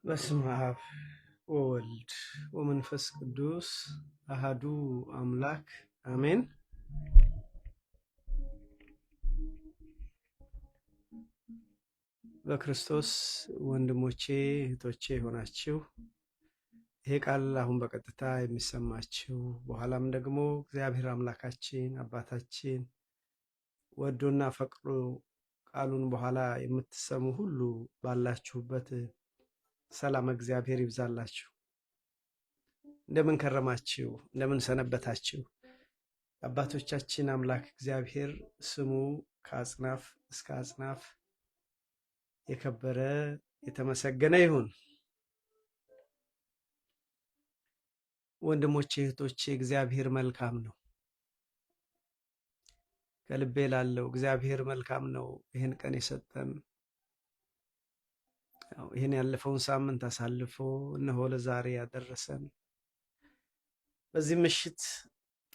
በስመ አብ ወወልድ ወመንፈስ ቅዱስ አሃዱ አምላክ አሜን። በክርስቶስ ወንድሞቼ እህቶቼ ሆናችሁ ይሄ ቃል አሁን በቀጥታ የሚሰማችሁ በኋላም ደግሞ እግዚአብሔር አምላካችን አባታችን ወዶና ፈቅዶ ቃሉን በኋላ የምትሰሙ ሁሉ ባላችሁበት ሰላም እግዚአብሔር ይብዛላችሁ። እንደምን ከረማችሁ? እንደምን ሰነበታችሁ? አባቶቻችን አምላክ እግዚአብሔር ስሙ ከአጽናፍ እስከ አጽናፍ የከበረ የተመሰገነ ይሁን። ወንድሞቼ እህቶቼ፣ እግዚአብሔር መልካም ነው። ከልቤ ላለው እግዚአብሔር መልካም ነው ይህን ቀን የሰጠን። ይህን ያለፈውን ሳምንት አሳልፎ እነሆ ለዛሬ ያደረሰን። በዚህ ምሽት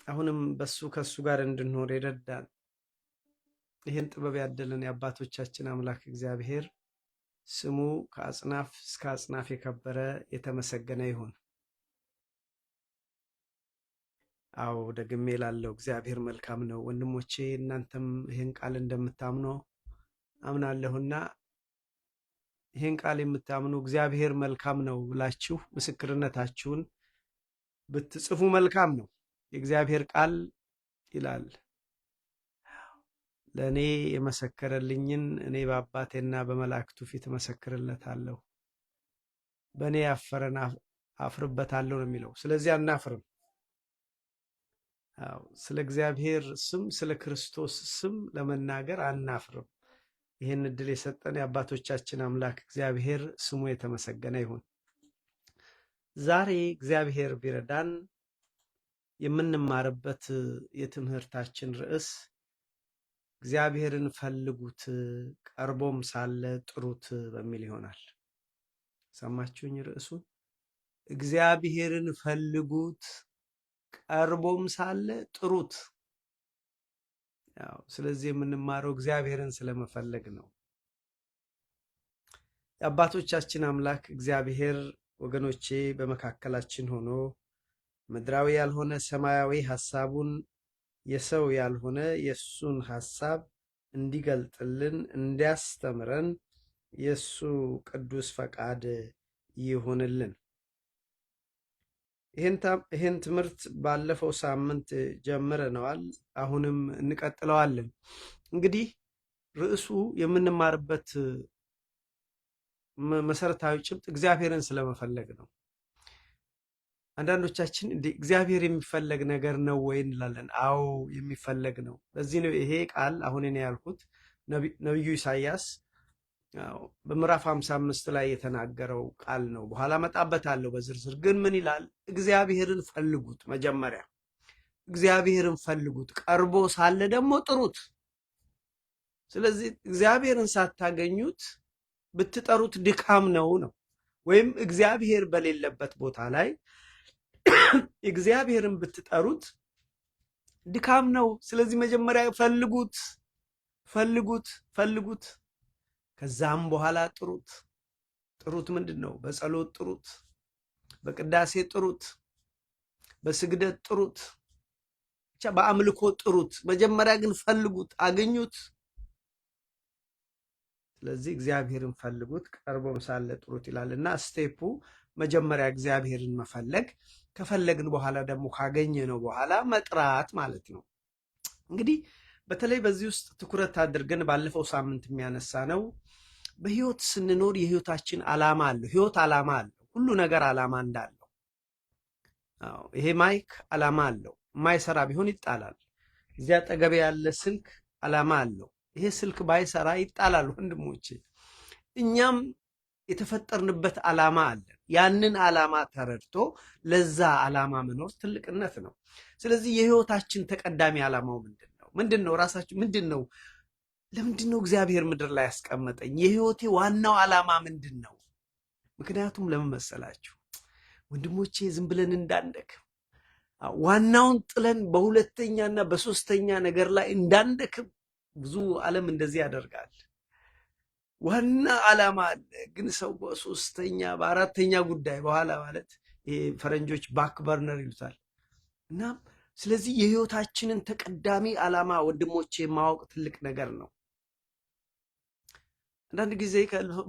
አሁንም በሱ ከሱ ጋር እንድንኖር የረዳን ይህን ጥበብ ያደለን የአባቶቻችን አምላክ እግዚአብሔር ስሙ ከአጽናፍ እስከ አጽናፍ የከበረ የተመሰገነ ይሁን። አዎ ደግሜ ላለው እግዚአብሔር መልካም ነው። ወንድሞቼ እናንተም ይህን ቃል እንደምታምኑ አምናለሁና ይህን ቃል የምታምኑ እግዚአብሔር መልካም ነው ብላችሁ ምስክርነታችሁን ብትጽፉ መልካም ነው። የእግዚአብሔር ቃል ይላል ለእኔ የመሰከረልኝን እኔ በአባቴና በመላእክቱ ፊት እመሰክርለታለሁ፣ በእኔ ያፈረን አፍርበታለሁ ነው የሚለው። ስለዚህ አናፍርም። ስለ እግዚአብሔር ስም ስለ ክርስቶስ ስም ለመናገር አናፍርም። ይህን እድል የሰጠን የአባቶቻችን አምላክ እግዚአብሔር ስሙ የተመሰገነ ይሁን። ዛሬ እግዚአብሔር ቢረዳን የምንማርበት የትምህርታችን ርዕስ እግዚአብሔርን ፈልጉት ቀርቦም ሳለ ጥሩት በሚል ይሆናል። ሰማችሁኝ? ርዕሱን እግዚአብሔርን ፈልጉት ቀርቦም ሳለ ጥሩት። ስለዚህ የምንማረው እግዚአብሔርን ስለመፈለግ ነው። የአባቶቻችን አምላክ እግዚአብሔር ወገኖቼ በመካከላችን ሆኖ ምድራዊ ያልሆነ ሰማያዊ ሐሳቡን የሰው ያልሆነ የሱን ሐሳብ እንዲገልጥልን እንዲያስተምረን የሱ ቅዱስ ፈቃድ ይሁንልን። ይህን ትምህርት ባለፈው ሳምንት ጀምረነዋል። አሁንም እንቀጥለዋለን። እንግዲህ ርዕሱ የምንማርበት መሰረታዊ ጭብጥ እግዚአብሔርን ስለመፈለግ ነው። አንዳንዶቻችን እግዚአብሔር የሚፈለግ ነገር ነው ወይ እንላለን። አዎ የሚፈለግ ነው። ለዚህ ነው ይሄ ቃል አሁን እኔ ያልኩት ነቢዩ ኢሳይያስ በምዕራፍ 55 ላይ የተናገረው ቃል ነው። በኋላ መጣበታለሁ በዝርዝር። ግን ምን ይላል? እግዚአብሔርን ፈልጉት። መጀመሪያ እግዚአብሔርን ፈልጉት፣ ቀርቦ ሳለ ደግሞ ጥሩት። ስለዚህ እግዚአብሔርን ሳታገኙት ብትጠሩት ድካም ነው። ወይም እግዚአብሔር በሌለበት ቦታ ላይ እግዚአብሔርን ብትጠሩት ድካም ነው። ስለዚህ መጀመሪያ ፈልጉት ፈልጉት ፈልጉት፣ ከዛም በኋላ ጥሩት። ጥሩት ምንድን ነው? በጸሎት ጥሩት፣ በቅዳሴ ጥሩት፣ በስግደት ጥሩት፣ ብቻ በአምልኮ ጥሩት። መጀመሪያ ግን ፈልጉት፣ አገኙት። ስለዚህ እግዚአብሔርን ፈልጉት ቀርቦም ሳለ ጥሩት ይላልና ስቴፑ መጀመሪያ እግዚአብሔርን መፈለግ፣ ከፈለግን በኋላ ደግሞ ካገኘነው በኋላ መጥራት ማለት ነው። እንግዲህ በተለይ በዚህ ውስጥ ትኩረት አድርገን ባለፈው ሳምንት የሚያነሳ ነው በህይወት ስንኖር የህይወታችን ዓላማ አለው። ህይወት ዓላማ አለው። ሁሉ ነገር ዓላማ እንዳለው። ይሄ ማይክ ዓላማ አለው። የማይሰራ ቢሆን ይጣላል። እዚያ አጠገቤ ያለ ስልክ ዓላማ አለው። ይሄ ስልክ ባይሰራ ይጣላል። ወንድሞቼ እኛም የተፈጠርንበት ዓላማ አለ። ያንን ዓላማ ተረድቶ ለዛ ዓላማ መኖር ትልቅነት ነው። ስለዚህ የህይወታችን ተቀዳሚ ዓላማው ምንድን ነው? ምንድን ነው? ራሳችሁ ምንድን ነው? ለምንድን ነው እግዚአብሔር ምድር ላይ ያስቀመጠኝ? የህይወቴ ዋናው ዓላማ ምንድን ነው? ምክንያቱም ለምን መሰላችሁ ወንድሞቼ? ዝም ብለን እንዳንደክም፣ ዋናውን ጥለን በሁለተኛና በሶስተኛ ነገር ላይ እንዳንደክም። ብዙ ዓለም እንደዚህ ያደርጋል። ዋና ዓላማ አለ፣ ግን ሰው በሶስተኛ በአራተኛ ጉዳይ በኋላ ማለት ፈረንጆች ባክ በርነር ይሉታል። እና ስለዚህ የህይወታችንን ተቀዳሚ ዓላማ ወንድሞቼ ማወቅ ትልቅ ነገር ነው። አንዳንድ ጊዜ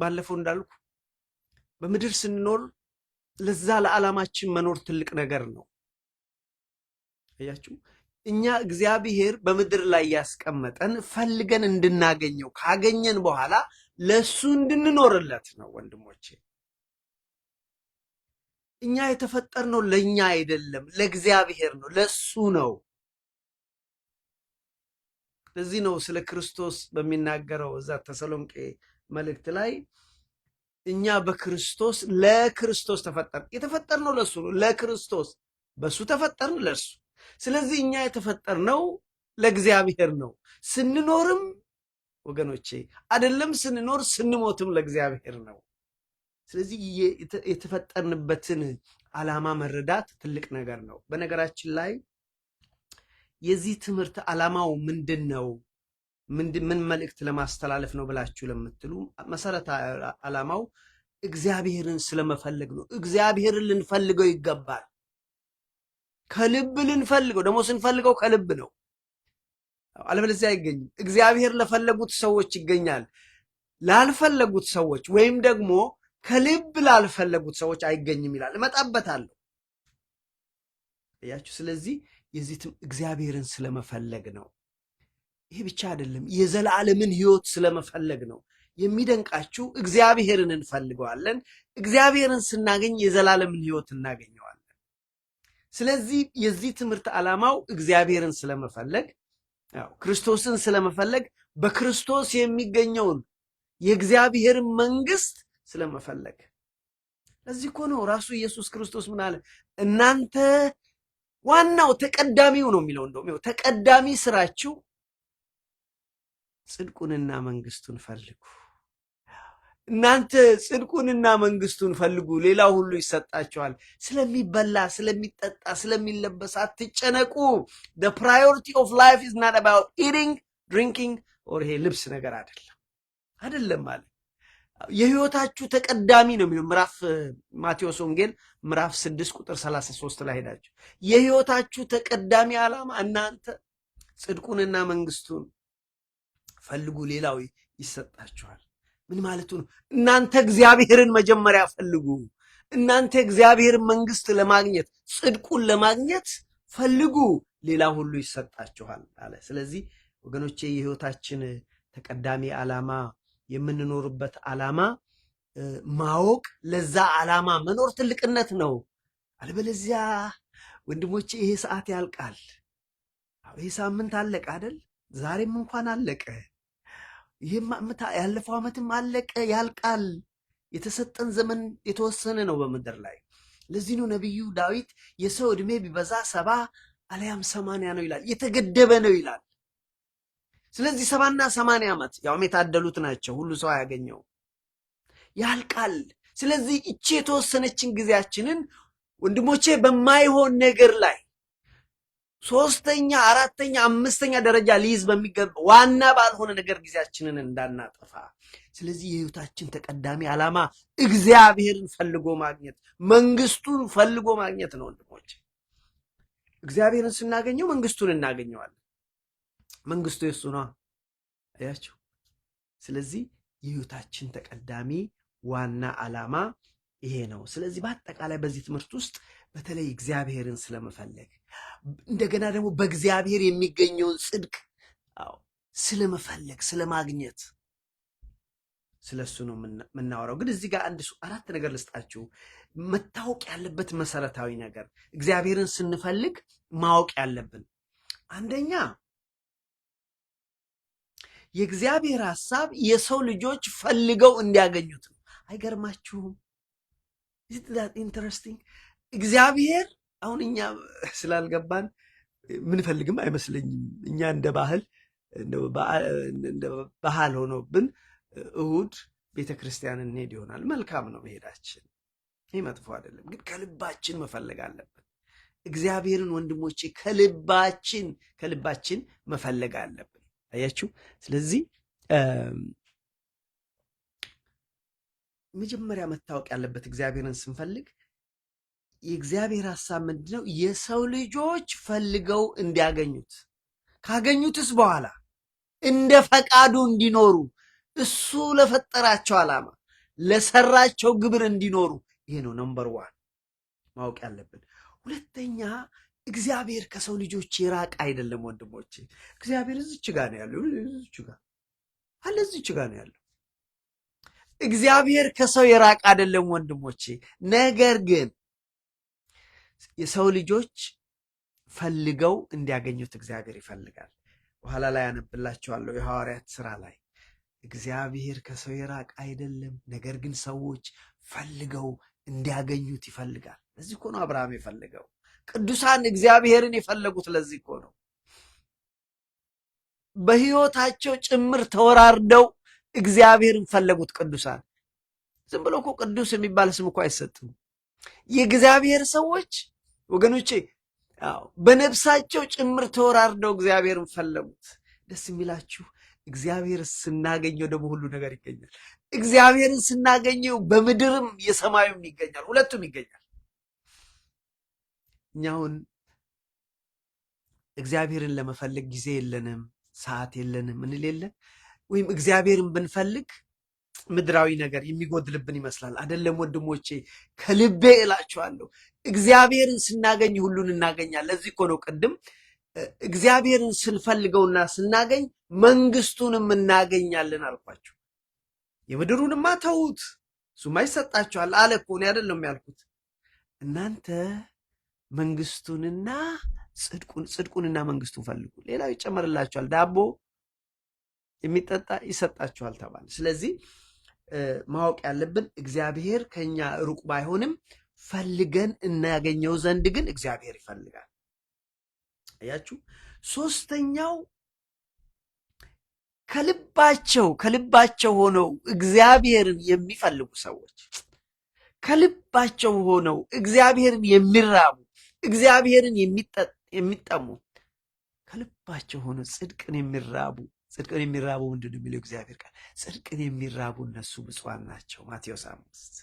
ባለፈው እንዳልኩ በምድር ስንኖር ለዛ ለዓላማችን መኖር ትልቅ ነገር ነው። አያችሁ፣ እኛ እግዚአብሔር በምድር ላይ ያስቀመጠን ፈልገን እንድናገኘው፣ ካገኘን በኋላ ለሱ እንድንኖርለት ነው። ወንድሞቼ እኛ የተፈጠርነው ለኛ አይደለም፣ ለእግዚአብሔር ነው፣ ለሱ ነው። ለዚህ ነው ስለ ክርስቶስ በሚናገረው እዛ ተሰሎንቄ መልእክት ላይ እኛ በክርስቶስ ለክርስቶስ ተፈጠርን። የተፈጠርነው ለሱ ነው፣ ለክርስቶስ። በሱ ተፈጠርን፣ ለሱ። ስለዚህ እኛ የተፈጠርነው ለእግዚአብሔር ነው። ስንኖርም ወገኖቼ አይደለም ስንኖር ስንሞትም ለእግዚአብሔር ነው። ስለዚህ የተፈጠርንበትን ዓላማ መረዳት ትልቅ ነገር ነው። በነገራችን ላይ የዚህ ትምህርት ዓላማው ምንድን ነው? ምን መልእክት ለማስተላለፍ ነው ብላችሁ ለምትሉ መሰረታዊ ዓላማው እግዚአብሔርን ስለመፈለግ ነው። እግዚአብሔርን ልንፈልገው ይገባል። ከልብ ልንፈልገው፣ ደግሞ ስንፈልገው ከልብ ነው። አለበለዚያ አይገኝም። እግዚአብሔር ለፈለጉት ሰዎች ይገኛል። ላልፈለጉት ሰዎች ወይም ደግሞ ከልብ ላልፈለጉት ሰዎች አይገኝም ይላል። እመጣበታለሁ እያችሁ። ስለዚህ የዚህም እግዚአብሔርን ስለመፈለግ ነው። ይሄ ብቻ አይደለም፣ የዘላለምን ሕይወት ስለመፈለግ ነው። የሚደንቃችሁ እግዚአብሔርን እንፈልገዋለን። እግዚአብሔርን ስናገኝ የዘላለምን ሕይወት እናገኘዋለን። ስለዚህ የዚህ ትምህርት ዓላማው እግዚአብሔርን ስለመፈለግ፣ ክርስቶስን ስለመፈለግ፣ በክርስቶስ የሚገኘውን የእግዚአብሔርን መንግስት ስለመፈለግ። ለዚህ እኮ ነው ራሱ ኢየሱስ ክርስቶስ ምን አለ? እናንተ ዋናው ተቀዳሚው ነው የሚለው፣ እንደውም ተቀዳሚ ስራችሁ ጽድቁንና መንግስቱን ፈልጉ። እናንተ ጽድቁንና መንግስቱን ፈልጉ፣ ሌላው ሁሉ ይሰጣቸዋል። ስለሚበላ፣ ስለሚጠጣ፣ ስለሚለበስ አትጨነቁ። the priority of life is not about eating, drinking or ይሄ ልብስ ነገር አይደለም ማለት የህይወታችሁ ተቀዳሚ ነው የሚለው ማቴዎስ ወንጌል ምዕራፍ 6 ቁጥር 33 ላይ ሄዳችሁ የህይወታችሁ ተቀዳሚ ዓላማ እናንተ ጽድቁንና መንግስቱን ፈልጉ፣ ሌላው ይሰጣችኋል። ምን ማለቱ ነው? እናንተ እግዚአብሔርን መጀመሪያ ፈልጉ። እናንተ እግዚአብሔርን መንግስት ለማግኘት ጽድቁን ለማግኘት ፈልጉ፣ ሌላ ሁሉ ይሰጣችኋል አለ። ስለዚህ ወገኖቼ የህይወታችን ተቀዳሚ ዓላማ፣ የምንኖርበት ዓላማ ማወቅ፣ ለዛ ዓላማ መኖር ትልቅነት ነው። አለበለዚያ ወንድሞቼ ይሄ ሰዓት ያልቃል። ይሄ ሳምንት አለቀ አይደል? ዛሬም እንኳን አለቀ። ይሄም ያለፈው ዓመትም አለቀ፣ ያልቃል። የተሰጠን ዘመን የተወሰነ ነው በምድር ላይ። ለዚህ ነው ነቢዩ ዳዊት የሰው ዕድሜ ቢበዛ 70 አለያም 80 ነው ይላል። የተገደበ ነው ይላል። ስለዚህ 70 እና 80 ዓመት ያውም የታደሉት ናቸው፣ ሁሉ ሰው አያገኘው፣ ያልቃል። ስለዚህ እቺ የተወሰነችን ጊዜያችንን ወንድሞቼ በማይሆን ነገር ላይ 3ኛ፣ 4ኛ፣ 5ኛ ደረጃ ሊይዝ በሚገባ ዋና ባልሆነ ነገር ጊዜያችንን እንዳናጠፋ። ስለዚህ የህይወታችን ተቀዳሚ ዓላማ እግዚአብሔርን ፈልጎ ማግኘት፣ መንግስቱን ፈልጎ ማግኘት ነው ወንድሞቼ። እግዚአብሔርን ስናገኘው መንግስቱን እናገኘዋለን። መንግስቱ የሱ ነው አያችሁ። ስለዚህ የህይወታችን ተቀዳሚ ዋና ዓላማ ይሄ ነው። ስለዚህ በአጠቃላይ በዚህ ትምህርት ውስጥ በተለይ እግዚአብሔርን ስለመፈለግ እንደገና ደግሞ በእግዚአብሔር የሚገኘውን ጽድቅ ስለመፈለግ ስለማግኘት ስለሱ ነው የምናወራው። ግን እዚህ ጋር 4 ነገር ልስጣችሁ። መታወቅ ያለበት መሰረታዊ ነገር እግዚአብሔርን ስንፈልግ ማወቅ ያለብን፣ አንደኛ የእግዚአብሔር ሐሳብ የሰው ልጆች ፈልገው እንዲያገኙት ነው። አይገርማችሁም? ኢንተረስቲንግ። እግዚአብሔር አሁን እኛ ስላልገባን ምንፈልግም አይመስለኝም። እኛ እንደ ባህል ሆኖብን እሁድ ቤተክርስቲያን እንሄድ ይሆናል። መልካም ነው መሄዳችን፣ ይህ መጥፎ አይደለም። ግን ከልባችን መፈለግ አለብን እግዚአብሔርን ወንድሞቼ፣ ከልባችን መፈለግ አለብን። አያችሁ። ስለዚህ መጀመሪያ መታወቅ ያለበት እግዚአብሔርን ስንፈልግ የእግዚአብሔር ሐሳብ ምንድነው? የሰው ልጆች ፈልገው እንዲያገኙት፣ ካገኙትስ በኋላ እንደ ፈቃዱ እንዲኖሩ፣ እሱ ለፈጠራቸው ዓላማ ለሰራቸው ግብር እንዲኖሩ። ይሄ ነው ነምበር 1 ማወቅ ያለብን። ሁለተኛ እግዚአብሔር ከሰው ልጆች የራቀ አይደለም ወንድሞቼ። እግዚአብሔር እዚች ጋር ነው ያለው፣ እዚች ጋር ነው ያለው። እግዚአብሔር ከሰው የራቀ አይደለም ወንድሞቼ። ነገር ግን የሰው ልጆች ፈልገው እንዲያገኙት እግዚአብሔር ይፈልጋል። በኋላ ላይ ያነብላችኋለሁ የሐዋርያት ሥራ ላይ እግዚአብሔር ከሰው የራቀ አይደለም፣ ነገር ግን ሰዎች ፈልገው እንዲያገኙት ይፈልጋል። ለዚህ እኮ ነው አብርሃም የፈለገው። ቅዱሳን እግዚአብሔርን የፈለጉት ለዚህ እኮ ነው። በሕይወታቸው ጭምር ተወራርደው እግዚአብሔርን ፈለጉት። ቅዱሳን ዝም ብሎ እኮ ቅዱስ የሚባል ስም እኮ አይሰጥም። የእግዚአብሔር ሰዎች ወገኖቼ በነፍሳቸው ጭምር ተወራርደው እግዚአብሔርን ፈለጉት። ደስ የሚላችሁ እግዚአብሔር ስናገኘው ደግሞ ሁሉ ነገር ይገኛል። እግዚአብሔርን ስናገኘው በምድርም የሰማዩም ይገኛል፣ ሁለቱም ይገኛል። እኛ አሁን እግዚአብሔርን ለመፈለግ ጊዜ የለንም፣ ሰዓት የለንም እንል የለ ወይም እግዚአብሔርን ብንፈልግ ምድራዊ ነገር የሚጎድልብን ይመስላል። አይደለም ወንድሞቼ፣ ከልቤ እላችኋለሁ እግዚአብሔርን ስናገኝ ሁሉን እናገኛለን። ለዚህ እኮ ነው ቅድም እግዚአብሔርን ስንፈልገውና ስናገኝ መንግስቱንም እናገኛለን አልኳቸው። የምድሩንማ ተዉት፣ እሱማ ይሰጣችኋል አለ እኮ። እኔ አይደለም ያልኩት። እናንተ መንግስቱንና ጽድቁንና መንግስቱን ፈልጉ፣ ሌላው ይጨመርላችኋል። ዳቦ የሚጠጣ ይሰጣችኋል ተባለ። ስለዚህ ማወቅ ያለብን እግዚአብሔር ከኛ ሩቅ ባይሆንም ፈልገን እናገኘው ዘንድ ግን እግዚአብሔር ይፈልጋል። አያችሁ። ሶስተኛው ከልባቸው ሆነው እግዚአብሔርን የሚፈልጉ ሰዎች፣ ከልባቸው ሆነው እግዚአብሔርን የሚራቡ፣ እግዚአብሔርን የሚጠሙ፣ ከልባቸው ሆነው ጽድቅን የሚራቡ ምንድን ነው የሚለው እግዚአብሔር ቃል? ጽድቅን የሚራቡ እነሱ ብፁዓን ናቸው። ማቴዎስ 5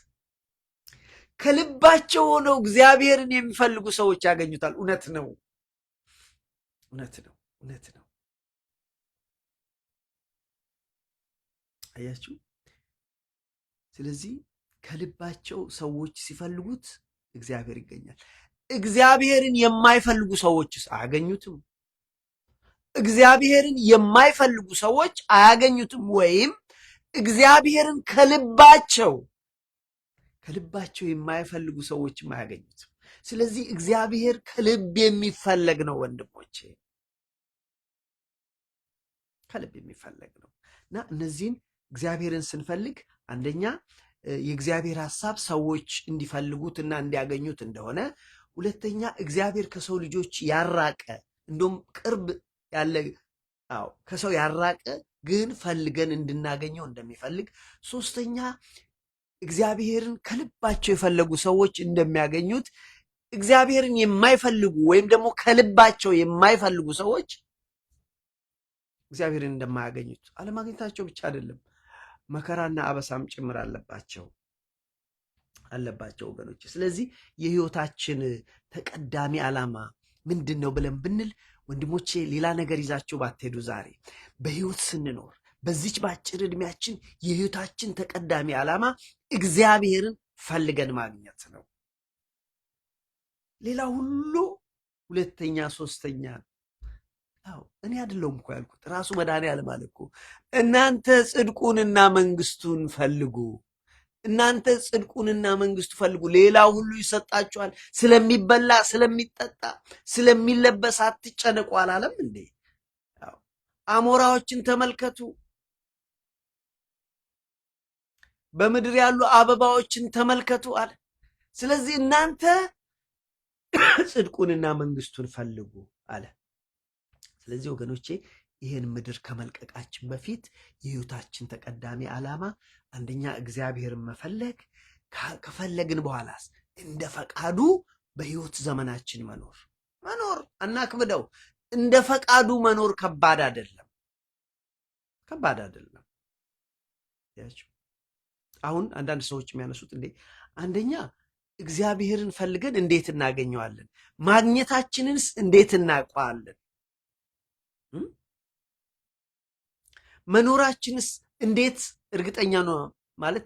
ከልባቸው ሆነው እግዚአብሔርን የሚፈልጉ ሰዎች ያገኙታል። እውነት ነው። አያችሁ። ስለዚህ ከልባቸው ሰዎች ሲፈልጉት እግዚአብሔር ይገኛል። እግዚአብሔርን የማይፈልጉ ሰዎችስ አያገኙትም። እግዚአብሔርን የማይፈልጉ ሰዎች አያገኙትም፣ ወይም እግዚአብሔርን ከልባቸው የማይፈልጉ ሰዎችም አያገኙትም። ስለዚህ እግዚአብሔር ከልብ የሚፈለግ ነው ወንድሞቼ፣ ከልብ የሚፈለግ ነው እና እነዚህን እግዚአብሔርን ስንፈልግ አንደኛ የእግዚአብሔር ሐሳብ ሰዎች እንዲፈልጉትና እንዲያገኙት እንደሆነ፣ ሁለተኛ እግዚአብሔር ከሰው ልጆች ያራቀ እንደውም ቅርብ ያለ ከሰው ያራቀ ግን ፈልገን እንድናገኘው እንደሚፈልግ፣ ሶስተኛ እግዚአብሔርን ከልባቸው የፈለጉ ሰዎች እንደሚያገኙት፣ እግዚአብሔርን የማይፈልጉ ወይም ደግሞ ከልባቸው የማይፈልጉ ሰዎች እግዚአብሔርን እንደማያገኙት። አለማግኘታቸው ብቻ አይደለም መከራና አበሳም ጭምር አለባቸው ወገኖች። ስለዚህ የህይወታችን ተቀዳሚ ዓላማ ምንድን ነው ብለን ብንል ወንድሞቼ፣ ሌላ ነገር ይዛችሁ ባትሄዱ ዛሬ በህይወት ስንኖር በዚች ባጭር ዕድሜያችን የህይወታችን ተቀዳሚ ዓላማ እግዚአብሔርን ፈልገን ማግኘት ነው። ሌላ ሁሉ ሁለተኛ ሶስተኛ ነው። እኔ አይደለሁም እኮ ያልኩት፣ ራሱ መድኃኔዓለም አለ እኮ እናንተ ጽድቁንና መንግስቱን ፈልጉ፣ እናንተ ጽድቁንና መንግስቱ ፈልጉ፣ ሌላ ሁሉ ይሰጣችኋል። ስለሚበላ ስለሚጠጣ ስለሚለበስ አትጨነቁ አላለም እንዴ? አሞራዎችን ተመልከቱ፣ በምድር ያሉ አበባዎችን ተመልከቱ አለ። ስለዚህ እናንተ ጽድቁንና መንግስቱን ፈልጉ አለ። ስለዚህ ወገኖቼ ይህን ምድር ከመልቀቃችን በፊት የህይወታችን ተቀዳሚ ዓላማ አንደኛ እግዚአብሔርን መፈለግ፣ ከፈለግን በኋላስ እንደ ፈቃዱ በህይወት ዘመናችን መኖር አናክብደው። እንደ ፈቃዱ መኖር ከባድ አይደለም። አሁን አንዳንድ ሰዎች የሚያነሱት አንደኛ እግዚአብሔርን ፈልገን እንዴት እናገኘዋለን? ማግኘታችንንስ እንዴት እናውቀዋለን? መኖራችንስ እንዴት እርግጠኛ ነው? ማለት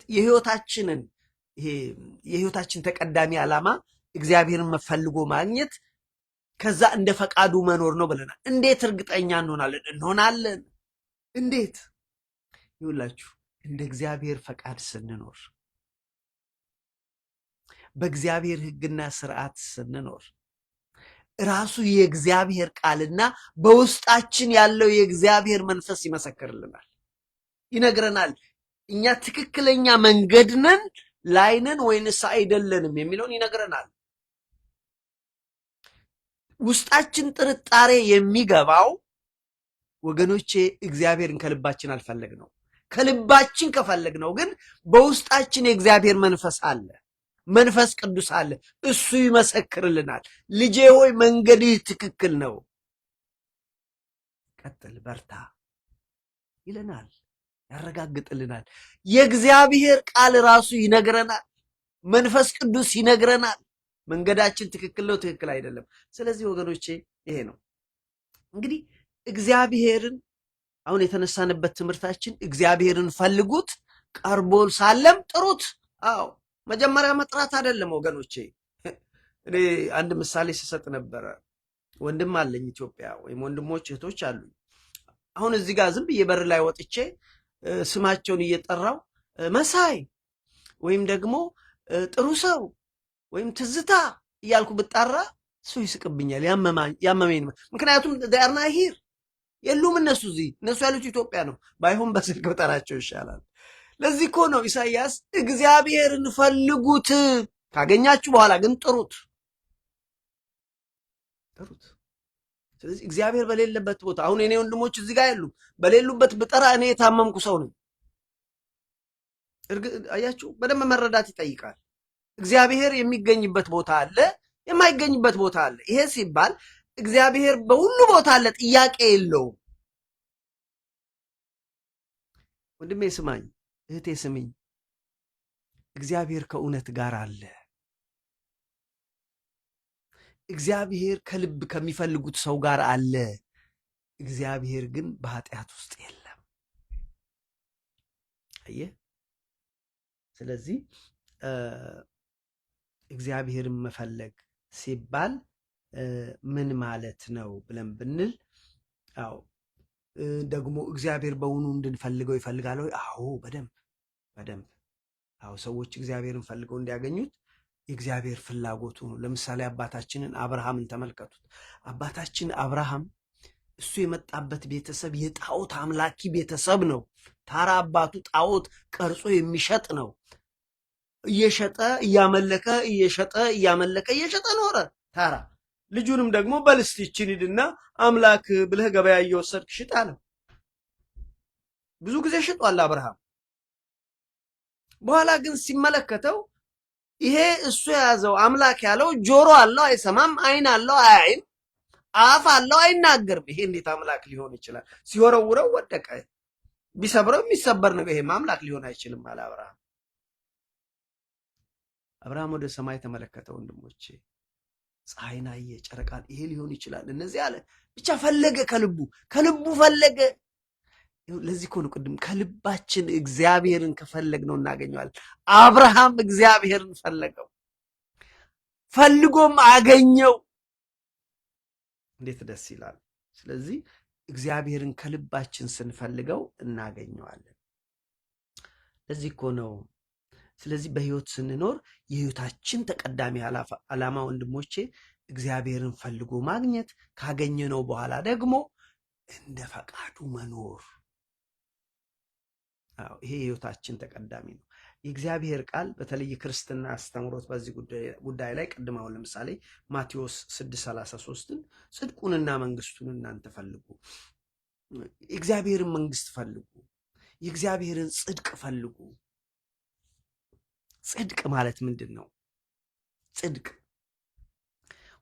የህይወታችን ተቀዳሚ ዓላማ እግዚአብሔርን መፈልጎ ማግኘት፣ ከዛ እንደ ፈቃዱ መኖር ነው ብለናል። እንዴት እርግጠኛ እንሆናለን? እንዴት ይውላችሁ፣ እንደ እግዚአብሔር ፈቃድ ስንኖር፣ በእግዚአብሔር ህግና ስርዓት ስንኖር፣ ራሱ የእግዚአብሔር ቃልና በውስጣችን ያለው የእግዚአብሔር መንፈስ ይመሰክርልናል፣ ይነግረናል። እኛ ትክክለኛ መንገድ ነን ላይነን ወይንስ አይደለንም የሚለውን ይነግረናል። ውስጣችን ጥርጣሬ የሚገባው ወገኖቼ እግዚአብሔርን ከልባችን አልፈለግነው። ከልባችን ከፈለግነው ግን በውስጣችን የእግዚአብሔር መንፈስ አለ፣ መንፈስ ቅዱስ አለ። እሱ ይመሰክርልናል። ልጄ ሆይ መንገድህ ትክክል ነው፣ ቀጥል፣ በርታ ይለናል፣ ያረጋግጥልናል። የእግዚአብሔር ቃል ራሱ ይነግረናል፣ መንፈስ ቅዱስ ይነግረናል። መንገዳችን ትክክል ነው፣ ትክክል አይደለም። ስለዚህ ወገኖቼ ይሄ ነው እንግዲህ እግዚአብሔርን አሁን የተነሳንበት ትምህርታችን እግዚአብሔርን ፈልጉት፣ ቀርቦ ሳለም ጥሩት። አዎ መጀመሪያ መጥራት አይደለም ወገኖቼ። እኔ አንድ ምሳሌ ስሰጥ ነበረ። ወንድም አለኝ ኢትዮጵያ፣ ወይም ወንድሞች እህቶች አሉኝ። አሁን እዚህ ጋር ዝም ብዬ በር ላይ ወጥቼ ስማቸውን እየጠራው መሳይ ወይም ደግሞ ጥሩ ሰው ወይም ትዝታ እያልኩ ብጣራ ሰው ይስቅብኛል፣ ያመመኝ። ምክንያቱም ዳርና ሂር የሉም እነሱ እዚህ፣ እነሱ ያሉት ኢትዮጵያ ነው። ባይሆን በስልክ ብጠራቸው ይሻላል። ለዚህ እኮ ነው ኢሳይያስ እግዚአብሔርን ፈልጉት፣ ካገኛችሁ በኋላ ግን ጥሩት። ስለዚህ እግዚአብሔር በሌለበት ቦታ አሁን የኔ ወንድሞች እዚህ ጋር ያሉ በሌሉበት ብጠራ እኔ የታመምኩ ሰው ነኝ። አያችሁ፣ በደንብ መረዳት ይጠይቃል። እግዚአብሔር የሚገኝበት ቦታ አለ፣ የማይገኝበት ቦታ አለ። ይሄ ሲባል እግዚአብሔር በሁሉ ቦታ አለ፣ ጥያቄ የለውም። ወንድሜ ስማኝ፣ እህቴ ስሚኝ፣ እግዚአብሔር ከእውነት ጋር አለ። እግዚአብሔር ከልብ ከሚፈልጉት ሰው ጋር አለ። እግዚአብሔር ግን በኃጢአት ውስጥ የለም። አየህ? ስለዚህ እግዚአብሔርን መፈለግ ሲባል ምን ማለት ነው ብለን ብንል፣ አዎ ደግሞ እግዚአብሔር በውኑ እንድንፈልገው ይፈልጋል ወይ? አዎ በደንብ። አዎ ሰዎች እግዚአብሔርን ፈልገው እንዲያገኙት የእግዚአብሔር ፍላጎቱ ነው። ለምሳሌ አባታችንን አብርሃምን ተመልከቱት። አባታችን አብርሃም እሱ የመጣበት ቤተሰብ የጣዖት አምላኪ ቤተሰብ ነው። ታራ አባቱ ጣዖት ቀርጾ የሚሸጥ ነው። እየሸጠ እያመለከ እየሸጠ ኖረ ታራ። ልጁንም ደግሞ በልስት ይችን ሂድና አምላክ ብለህ ገበያ እየወሰድክ ሽጥ አለ። ብዙ ጊዜ ሽጧል አብርሃም። በኋላ ግን ሲመለከተው ይሄ እሱ የያዘው አምላክ ያለው ጆሮ አለው አይሰማም፣ አይን አለው አያይም፣ አፍ አለው አይናገርም። ይሄ እንዴት አምላክ ሊሆን ይችላል? ሲወረውረው ወደቀ። ቢሰብረው የሚሰበር ነው። ይሄ አምላክ ሊሆን አይችልም አለ አብርሃም። አብርሃም ወደ ሰማይ ተመለከተ ወንድሞቼ፣ ፀሐይን አየ፣ ጨረቃን። ይሄ ሊሆን ይችላል እነዚህ አለ። ብቻ ፈለገ፣ ከልቡ ፈለገ። ለዚህ እኮ ነው ቅድም ከልባችን እግዚአብሔርን ከፈለግነው እናገኘዋለን። አብርሃም እግዚአብሔርን ፈለገው፣ ፈልጎም አገኘው። እንዴት ደስ ይላል! ስለዚህ እግዚአብሔርን ከልባችን ስንፈልገው እናገኘዋለን። ለዚህ እኮ ነው ስለዚህ በህይወት ስንኖር የህይወታችን ተቀዳሚ ዓላማ ወንድሞቼ እግዚአብሔርን ፈልጎ ማግኘት፣ ካገኘነው በኋላ ደግሞ እንደ ፈቃዱ መኖር። ይሄ የህይወታችን ተቀዳሚ ነው። የእግዚአብሔር ቃል በተለይ ክርስትና አስተምሮት በዚህ ጉዳይ ላይ ቅድም አሁን ለምሳሌ ማቴዎስ 6:33ን ጽድቁንና መንግስቱን እናንተ ፈልጉ፣ የእግዚአብሔርን መንግስት ፈልጉ፣ የእግዚአብሔርን ጽድቅ ፈልጉ። ጽድቅ ማለት ምንድን ነው? ጽድቅ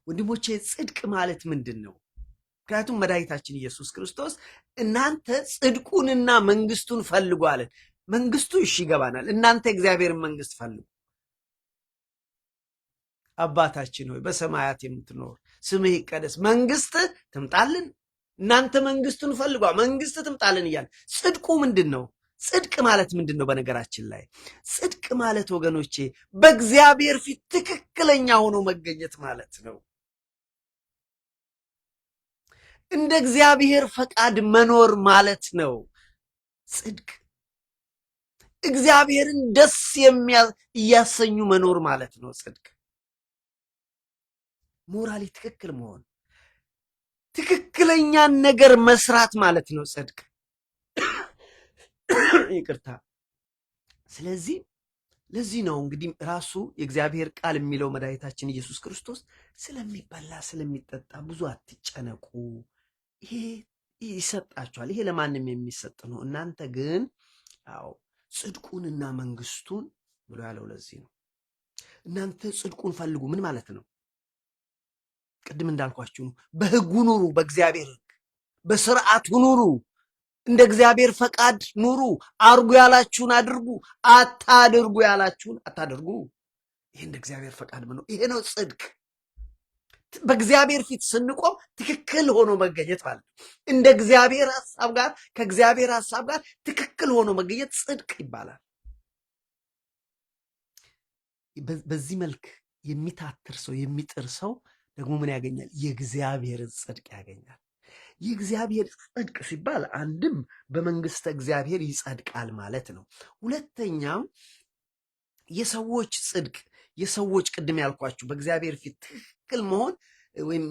ወንድሞቼ፣ ጽድቅ ማለት ምንድን ነው? ምክንያቱም መድኃኒታችን ኢየሱስ ክርስቶስ እናንተ ጽድቁንና መንግስቱን ፈልጉ አለን። መንግስቱ እሺ ይገባናል። እናንተ እግዚአብሔርን መንግስት ፈልጉ። አባታችን ሆይ በሰማያት የምትኖር ስምህ ይቀደስ፣ መንግስት ትምጣልን። እናንተ መንግስቱን ፈልጓ፣ መንግስት ትምጣልን እያለ ጽድቁ ምንድን ነው? ጽድቅ ማለት ምንድን ነው? በነገራችን ላይ ጽድቅ ማለት ወገኖቼ በእግዚአብሔር ፊት ትክክለኛ ሆኖ መገኘት ማለት ነው። እንደ እግዚአብሔር ፈቃድ መኖር ማለት ነው። ጽድቅ እግዚአብሔርን ደስ እያሰኙ መኖር ማለት ነው። ጽድቅ ሞራሊ ትክክል መሆን፣ ትክክለኛን ነገር መስራት ማለት ነው ጽድቅ። ይቅርታ። ስለዚህ ለዚህ ነው እንግዲህ ራሱ የእግዚአብሔር ቃል የሚለው መድኃኒታችን ኢየሱስ ክርስቶስ ስለሚበላ ስለሚጠጣ ብዙ አትጨነቁ፣ ይሄ ይሰጣችኋል። ይሄ ለማንም የሚሰጥ ነው። እናንተ ግን አዎ ጽድቁንና መንግስቱን ብሎ ያለው ለዚህ ነው። እናንተ ጽድቁን ፈልጉ። ምን ማለት ነው? ቅድም እንዳልኳችሁ ነው። በህጉ ኑሩ፣ በእግዚአብሔር ህግ በስርዓቱ ኑሩ፣ እንደ እግዚአብሔር ፈቃድ ኑሩ። አርጉ ያላችሁን አድርጉ፣ አታድርጉ ያላችሁን አታድርጉ። ይሄ እንደ እግዚአብሔር ፈቃድ ነው። ይሄ ነው ጽድቅ። በእግዚአብሔር ፊት ስንቆም ትክክል ሆኖ መገኘት ማለት ነው። እንደ እግዚአብሔር ሐሳብ ጋር ከእግዚአብሔር ሐሳብ ጋር ትክክል ሆኖ መገኘት ጽድቅ ይባላል። በዚህ መልክ የሚታትር ሰው የሚጥር ሰው ደግሞ ምን ያገኛል? የእግዚአብሔርን ጽድቅ ያገኛል። የእግዚአብሔር ጽድቅ ሲባል አንድም በመንግስተ እግዚአብሔር ይጸድቃል ማለት ነው። ሁለተኛም የሰዎች ጽድቅ የሰዎች ቅድም ያልኳችሁ በእግዚአብሔር ፊት ትክክል መሆን ወይም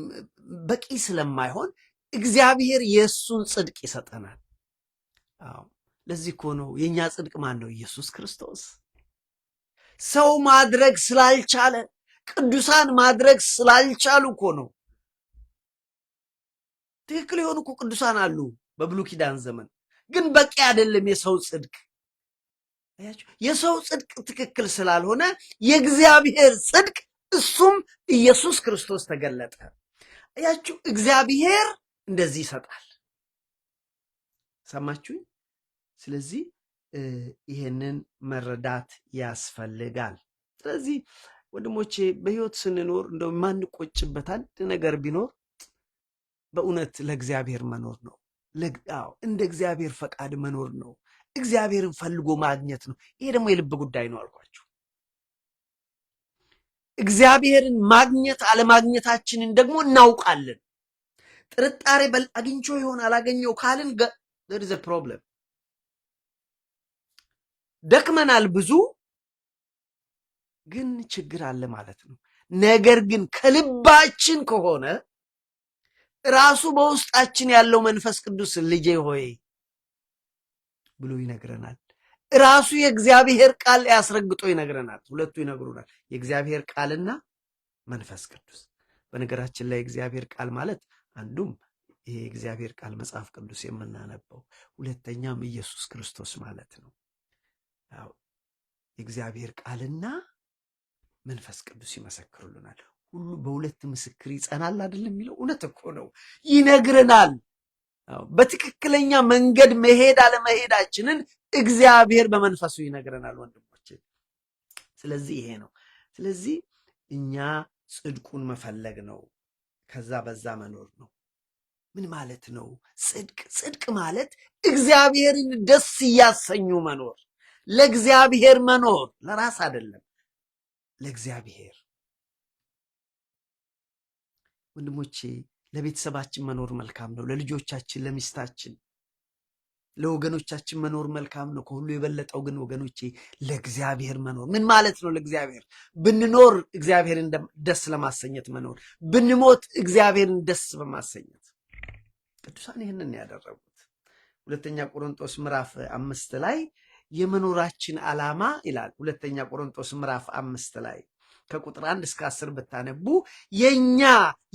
በቂ ስለማይሆን እግዚአብሔር የእሱን ጽድቅ ይሰጠናል። አዎ ለዚህ እኮ ነው የእኛ ጽድቅ ማን ነው? ኢየሱስ ክርስቶስ። ሰው ማድረግ ስላልቻለ ቅዱሳን ማድረግ ስላልቻሉ እኮ ነው። ትክክል የሆኑ እኮ ቅዱሳን አሉ በብሉይ ኪዳን ዘመን፣ ግን በቂ አይደለም የሰው ጽድቅ። የሰው ጽድቅ ትክክል ስላልሆነ የእግዚአብሔር ጽድቅ እሱም ኢየሱስ ክርስቶስ ተገለጠ። አያችሁ፣ እግዚአብሔር እንደዚህ ይሰጣል። ሰማችሁኝ? ስለዚህ ይሄንን መረዳት ያስፈልጋል። ስለዚህ ወንድሞቼ በህይወት ስንኖር እንደው የማንቆጭበት አንድ ነገር ቢኖር በእውነት ለእግዚአብሔር መኖር ነው። እንደ እግዚአብሔር ፈቃድ መኖር ነው። እግዚአብሔርን ፈልጎ ማግኘት ነው። ይሄ ደግሞ የልብ ጉዳይ ነው አልኳችሁ። እግዚአብሔርን ማግኘት አለማግኘታችንን ደግሞ እናውቃለን። ጥርጣሬ አግኝቼው ይሆን አላገኘው ካልን there is a problem። ደክመናል ብዙ ግን ችግር አለ ማለት ነው። ነገር ግን ከልባችን ከሆነ ራሱ በውስጣችን ያለው መንፈስ ቅዱስ ልጄ ሆይ ብሎ ይነግረናል። ራሱ የእግዚአብሔር ቃል ያስረግጦ ይነግረናል። ሁለቱ ይነግሩናል፣ የእግዚአብሔር ቃልና መንፈስ ቅዱስ። በነገራችን ላይ የእግዚአብሔር ቃል ማለት አንዱም ይሄ የእግዚአብሔር ቃል መጽሐፍ ቅዱስ የምናነበው፣ ሁለተኛም ኢየሱስ ክርስቶስ ማለት ነው። የእግዚአብሔር ቃልና መንፈስ ቅዱስ ይመሰክሩልናል። ሁሉ በሁለት ምስክር ይጸናል አይደለም የሚለው? እውነት እኮ ነው። ይነግረናል። በትክክለኛ መንገድ መሄድ አለመሄዳችንን እግዚአብሔር በመንፈሱ ይነግረናል ወንድሞቼ። ስለዚህ ይሄ ነው። ስለዚህ እኛ ጽድቁን መፈለግ ነው፣ ከዛ በዛ መኖር ነው። ምን ማለት ነው ጽድቅ? ጽድቅ ማለት እግዚአብሔርን ደስ እያሰኙ መኖር፣ ለእግዚአብሔር መኖር፣ ለራስ አይደለም፣ ለእግዚአብሔር። ወንድሞቼ ለቤተሰባችን መኖር መልካም ነው። ለልጆቻችን፣ ለሚስታችን፣ ለወገኖቻችን መኖር መልካም ነው። ከሁሉ የበለጠው ግን ወገኖቼ ለእግዚአብሔር መኖር። ምን ማለት ነው? ለእግዚአብሔር ብንኖር እግዚአብሔርን ደስ ለማሰኘት መኖር፣ ብንሞት እግዚአብሔርን ደስ በማሰኘት። ቅዱሳን ይህንን ያደረጉት። ሁለተኛ ቆሮንቶስ ምዕራፍ 5 ላይ የመኖራችን ዓላማ ይላል። ሁለተኛ ቆሮንቶስ ምዕራፍ 5 ላይ ከቁጥር 1 እስከ 10 ብታነቡ የኛ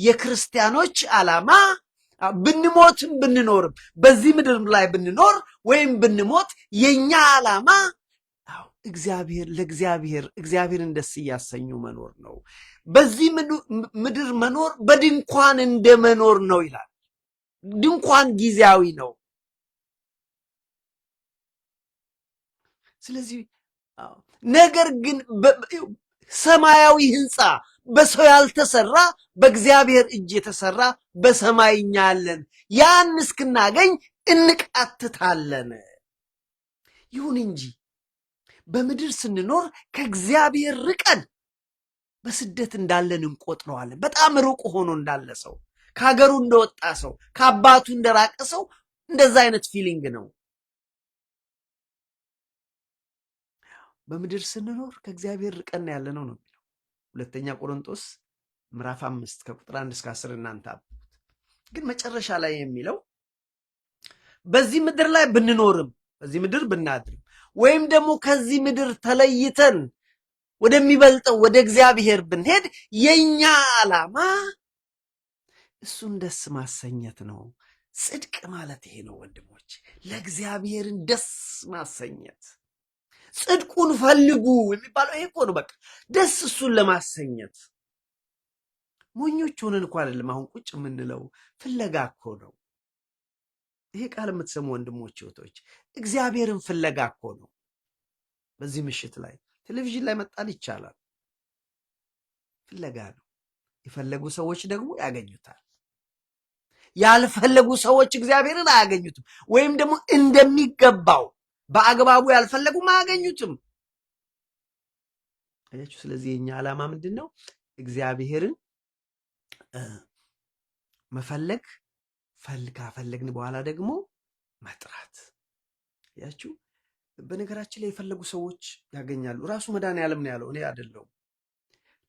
የክርስቲያኖች ዓላማ ብንሞትም ብንኖርም በዚህ ምድር ላይ ብንኖር ወይም ብንሞት የኛ ዓላማ እግዚአብሔርን ደስ እያሰኙ መኖር ነው። በዚህ ምድር መኖር በድንኳን እንደ መኖር ነው ይላል። ድንኳን ጊዜያዊ ነው። ስለዚህ ነገር ግን ሰማያዊ ህንፃ በሰው ያልተሰራ በእግዚአብሔር እጅ የተሰራ በሰማይ እኛ አለን። ያን እስክናገኝ እንቃትታለን። ይሁን እንጂ በምድር ስንኖር ከእግዚአብሔር ርቀን በስደት እንዳለን እንቆጥረዋለን። በጣም ሩቅ ሆኖ እንዳለ ሰው፣ ከሀገሩ እንደወጣ ሰው፣ ከአባቱ እንደራቀ ሰው እንደዛ አይነት ፊሊንግ ነው። በምድር ስንኖር ከእግዚአብሔር ርቀን ያለ ነው የሚለው ሁለተኛ ቆሮንቶስ ምዕራፍ 5 ከቁጥር 1 እስከ 10 እናንተ አብቡት። ግን መጨረሻ ላይ የሚለው በዚህ ምድር ላይ ብንኖርም በዚህ ምድር ብናድርም ወይም ደግሞ ከዚህ ምድር ተለይተን ወደሚበልጠው ወደ እግዚአብሔር ብንሄድ የኛ ዓላማ እሱን ደስ ማሰኘት ነው። ጽድቅ ማለት ይሄ ነው ወንድሞች፣ ለእግዚአብሔርን ደስ ማሰኘት። ጽድቁን ፈልጉ የሚባለው ይሄ እኮ ነው። በቃ ደስ እሱን ለማሰኘት። ሞኞች ሆነን እኮ አይደለም አሁን ቁጭ የምንለው፣ ፍለጋ እኮ ነው። ይሄ ቃል የምትሰሙ ወንድሞች እህቶች፣ እግዚአብሔርን ፍለጋ እኮ ነው። በዚህ ምሽት ላይ ቴሌቪዥን ላይ መጣል ይቻላል፣ ፍለጋ ነው። የፈለጉ ሰዎች ደግሞ ያገኙታል። ያልፈለጉ ሰዎች እግዚአብሔርን አያገኙትም፣ ወይም ደግሞ እንደሚገባው በአግባቡ ያልፈለጉም አያገኙትም። አያችሁ? ስለዚህ የኛ ዓላማ ምንድን ነው? እግዚአብሔርን መፈለግ፣ ካፈለግን በኋላ ደግሞ መጥራት። አያችሁ? በነገራችን ላይ የፈለጉ ሰዎች ያገኛሉ። ራሱ መድኃኔዓለም ነው ያለው፣ እኔ አይደለሁም።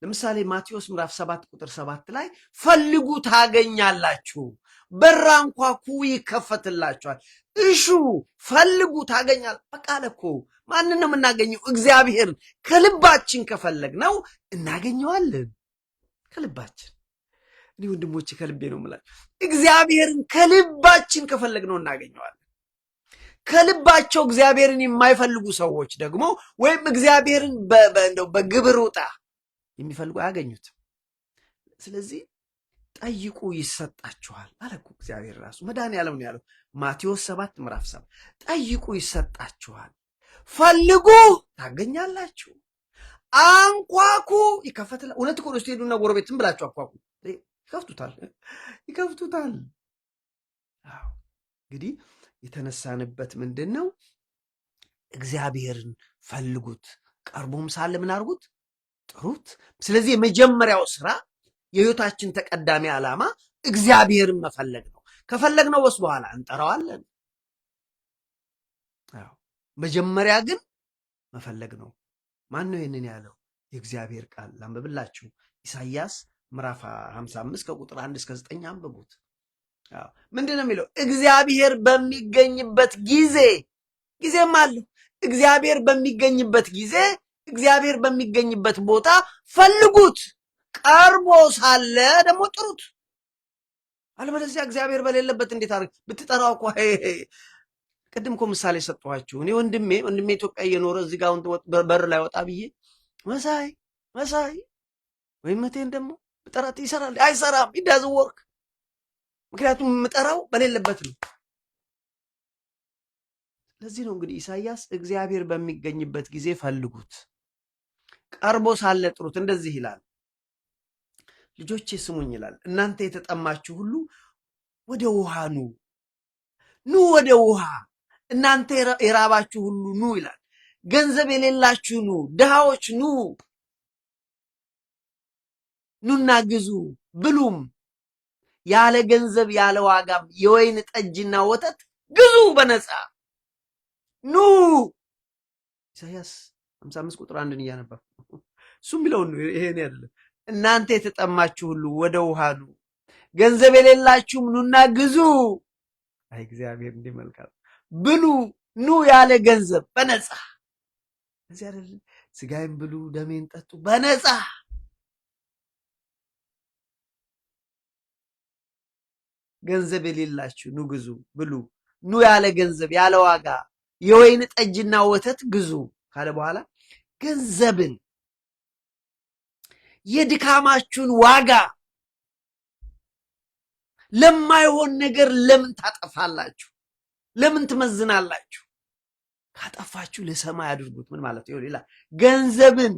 ለምሳሌ ማቴዎስ ምዕራፍ 7 ቁጥር 7 ላይ ፈልጉ ታገኛላችሁ፣ በር አንኳኩ ይከፈትላችኋል፣ እሹ ፈልጉ ታገኛል። በቃ አለ እኮ። ማንን ነው የምናገኘው? እግዚአብሔርን። ከልባችን ከፈለግነው እናገኘዋለን። ከልባችን። እኔ ወንድሞቼ ከልቤ ነው የምላችሁ፣ እግዚአብሔርን ከልባችን ከፈለግነው እናገኘዋለን። ከልባቸው እግዚአብሔርን የማይፈልጉ ሰዎች ደግሞ ወይም እግዚአብሔርን በግብር ውጣ የሚፈልጉ አያገኙትም። ስለዚህ ጠይቁ ይሰጣችኋል አለ እኮ እግዚአብሔር ራሱ። መድኃኔዓለም ነው ያለው ማቴዎስ 7 ምዕራፍ 7 ጠይቁ ይሰጣችኋል፣ ፈልጉ ታገኛላችሁ፣ አንኳኩ ይከፈትላል። እውነት እኮ ነው። ስትሄዱና ጎረቤትን ብላችሁ አንኳኩ፣ ይከፍቱታል። እንግዲህ የተነሳንበት ምንድን ነው? እግዚአብሔርን ፈልጉት፣ ቀርቦም ሳለ ምን አድርጉት? ጥሩት። ስለዚህ የመጀመሪያው ስራ፣ የህይወታችን ተቀዳሚ ዓላማ እግዚአብሔርን መፈለግ ነው። ከፈለግነው ወስ በኋላ እንጠራዋለን። መጀመሪያ ግን መፈለግ ነው። ማን ነው ይህንን ያለው? የእግዚአብሔር ቃል ላንብብላችሁ። ኢሳይያስ ምዕራፍ 55 ከቁጥር 1 እስከ 9 አንብቡት። ምንድን ነው የሚለው? እግዚአብሔር በሚገኝበት ጊዜም አለው። እግዚአብሔር በሚገኝበት ጊዜ፣ እግዚአብሔር በሚገኝበት ቦታ ፈልጉት፣ ቀርቦ ሳለ ደግሞ ጥሩት። አለበለዚያ እግዚአብሔር በሌለበት እንዴት አድርግ ብትጠራው እኮ ቅድም እኮ ምሳሌ ሰጠኋችሁ። እኔ ወንድሜ ኢትዮጵያ እየኖረ እዚህ ጋር በር ላይ ወጣ ብዬ መሳይ ወይም መቴን ደግሞ ብጠራት ይሰራል? አይሰራም። ኢዳዝ ወርክ። ምክንያቱም የምጠራው በሌለበት ነው። ለዚህ ነው እንግዲህ ኢሳይያስ እግዚአብሔር በሚገኝበት ጊዜ ፈልጉት፣ ቀርቦ ሳለ ጥሩት። እንደዚህ ይላል፣ ልጆቼ ስሙኝ ይላል፣ እናንተ የተጠማችሁ ሁሉ ወደ ውሃ ኑ ወደ ውሃ፣ እናንተ የራባችሁ ሁሉ ኑ ይላል። ገንዘብ የሌላችሁ ኑ፣ ድሃዎች ኑና ግዙ ብሉም፣ ያለ ገንዘብ ያለ ዋጋም የወይን ጠጅና ወተት ግዙ በነፃ ኑ። ኢሳይያስ 55 ቁጥር 1 እያነበብኩ እሱ የሚለውን ነው፣ ይሄን አይደለም። እናንተ የተጠማችሁ ሁሉ ወደ ውሃ ኑ፣ ገንዘብ የሌላችሁም ኑና ግዙ። አይ እግዚአብሔር እንዲህ መልካም። ብሉ ኑ ያለ ገንዘብ በነፃ። እዚህ አይደለም ስጋዬን ብሉ ደሜን ጠጡ በነፃ። ገንዘብ የሌላችሁ ኑ ግዙ ብሉ፣ ኑ ያለ ገንዘብ ያለ ዋጋ የወይን ጠጅና ወተት ግዙ ካለ በኋላ ገንዘብን፣ የድካማችሁን ዋጋ ለማይሆን ነገር ለምን ታጠፋላችሁ? ለምን ትመዝናላችሁ? ካጠፋችሁ ለሰማይ አድርጉት። ምን ማለት ነው? ሌላ ገንዘብን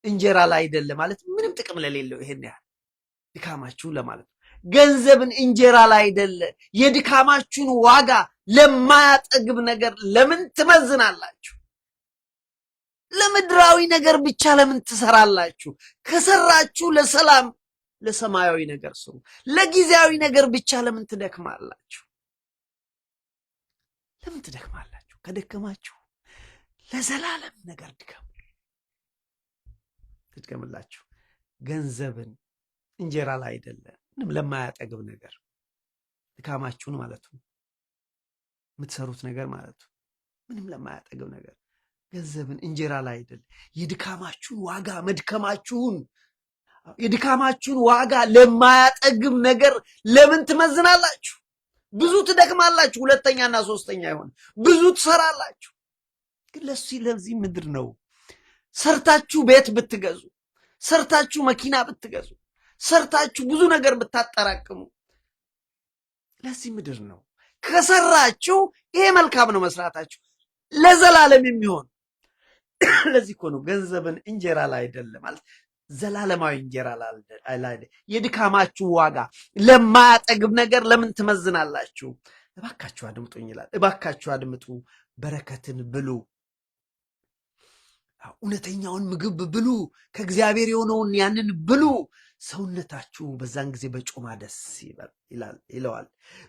እንጀራ ላይ አይደለም ማለት ምንም ጥቅም ለሌለው ይሄን ያህል ድካማችሁ ለማለት ነው። ገንዘብን እንጀራ ላይ አይደለ፣ የድካማችሁን ዋጋ ለማያጠግብ ነገር ለምን ትመዝናላችሁ? ለምድራዊ ነገር ብቻ ለምን ትሰራላችሁ? ከሰራችሁ ለሰላም ለሰማያዊ ነገር ስሩ። ለጊዜያዊ ነገር ብቻ ለምን ትደክማላችሁ? ለምን ትደክማላችሁ? ከደከማችሁ ለዘላለም ነገር ትድከምላችሁ። ገንዘብን እንጀራ ላይ አይደለ፣ ምንም ለማያጠግብ ነገር ድካማችሁን ማለት ነው፣ የምትሰሩት ነገር ማለት ነው፣ ምንም ለማያጠግብ ነገር ገንዘብን እንጀራ ላይ አይደለ፣ የድካማችሁን ዋጋ የድካማችሁን ዋጋ ለማያጠግብ ነገር ለምን ትመዝናላችሁ? ብዙ ትደክማላችሁ፣ ሁለተኛና ሶስተኛ ይሆን ብዙ ትሰራላችሁ። ግን ለዚህ ምድር ነው። ሰርታችሁ ቤት ብትገዙ፣ ሰርታችሁ መኪና ብትገዙ፣ ሰርታችሁ ብዙ ነገር ብታጠራቅሙ ለዚህ ምድር ነው። ከሰራችሁ ይሄ መልካም ነው መስራታችሁ ለዘላለም የሚሆን። ለዚህ እኮ ነው ገንዘብን እንጀራ ላይ አይደለም ማለት ዘላለማዊ እንጀራ ላይ የድካማችሁ ዋጋ ለማያጠግብ ነገር ለምን ትመዝናላችሁ? እባካችሁ አድምጡኝ ይላል። እባካችሁ አድምጡ፣ በረከትን ብሉ፣ እውነተኛውን ምግብ ብሉ፣ ከእግዚአብሔር የሆነውን ያንን ብሉ። ሰውነታችሁ በዛን ጊዜ በጮማ ደስ ይለዋል።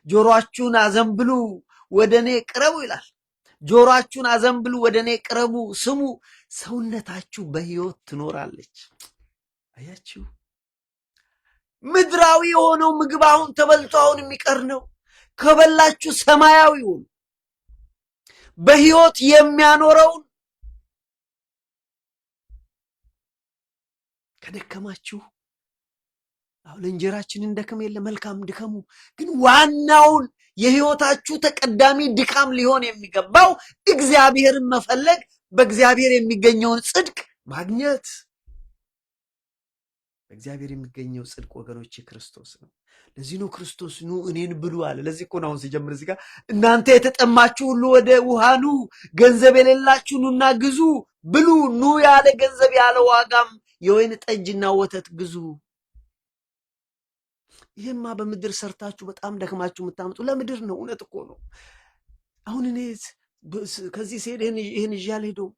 ጆሮአችሁን አዘንብሉ፣ ወደ እኔ ቅረቡ ይላል። ጆሮአችሁን አዘንብሉ፣ ወደ እኔ ቅረቡ፣ ስሙ፣ ሰውነታችሁ በሕይወት ትኖራለች። አያችሁ፣ ምድራዊ የሆነው ምግብ አሁን ተበልቶ አሁን የሚቀር ነው። ከበላችሁ ሰማያዊውን በሕይወት የሚያኖረውን ከደከማችሁ ለእንጀራችን እንደክም የለ መልካም ድከሙ። ግን ዋናውን የሕይወታችሁ ተቀዳሚ ድካም ሊሆን የሚገባው እግዚአብሔርን መፈለግ፣ በእግዚአብሔር የሚገኘውን ጽድቅ ማግኘት። በእግዚአብሔር የሚገኘው ጽድቅ ወገኖች ክርስቶስ ነው። ለዚህ ነው ክርስቶስ ኑ እኔን ብሉ አለ። ለዚህ እኮ ነው አሁን ሲጀምር እዚህ ጋር እናንተ የተጠማችሁ ሁሉ ወደ ውሃ ኑ፣ ገንዘብ የሌላችሁ ኑና ግዙ፣ ብሉ፣ ኑ ያለ ገንዘብ ያለ ዋጋም የወይን ጠጅና ወተት ግዙ። ይሄማ በምድር ሰርታችሁ በጣም ደክማችሁ የምታመጡ ለምድር ነው። እውነት እኮ ነው። አሁን እኔ ከዚህ ሲሄድ ይህን ይዤ አልሄደውም።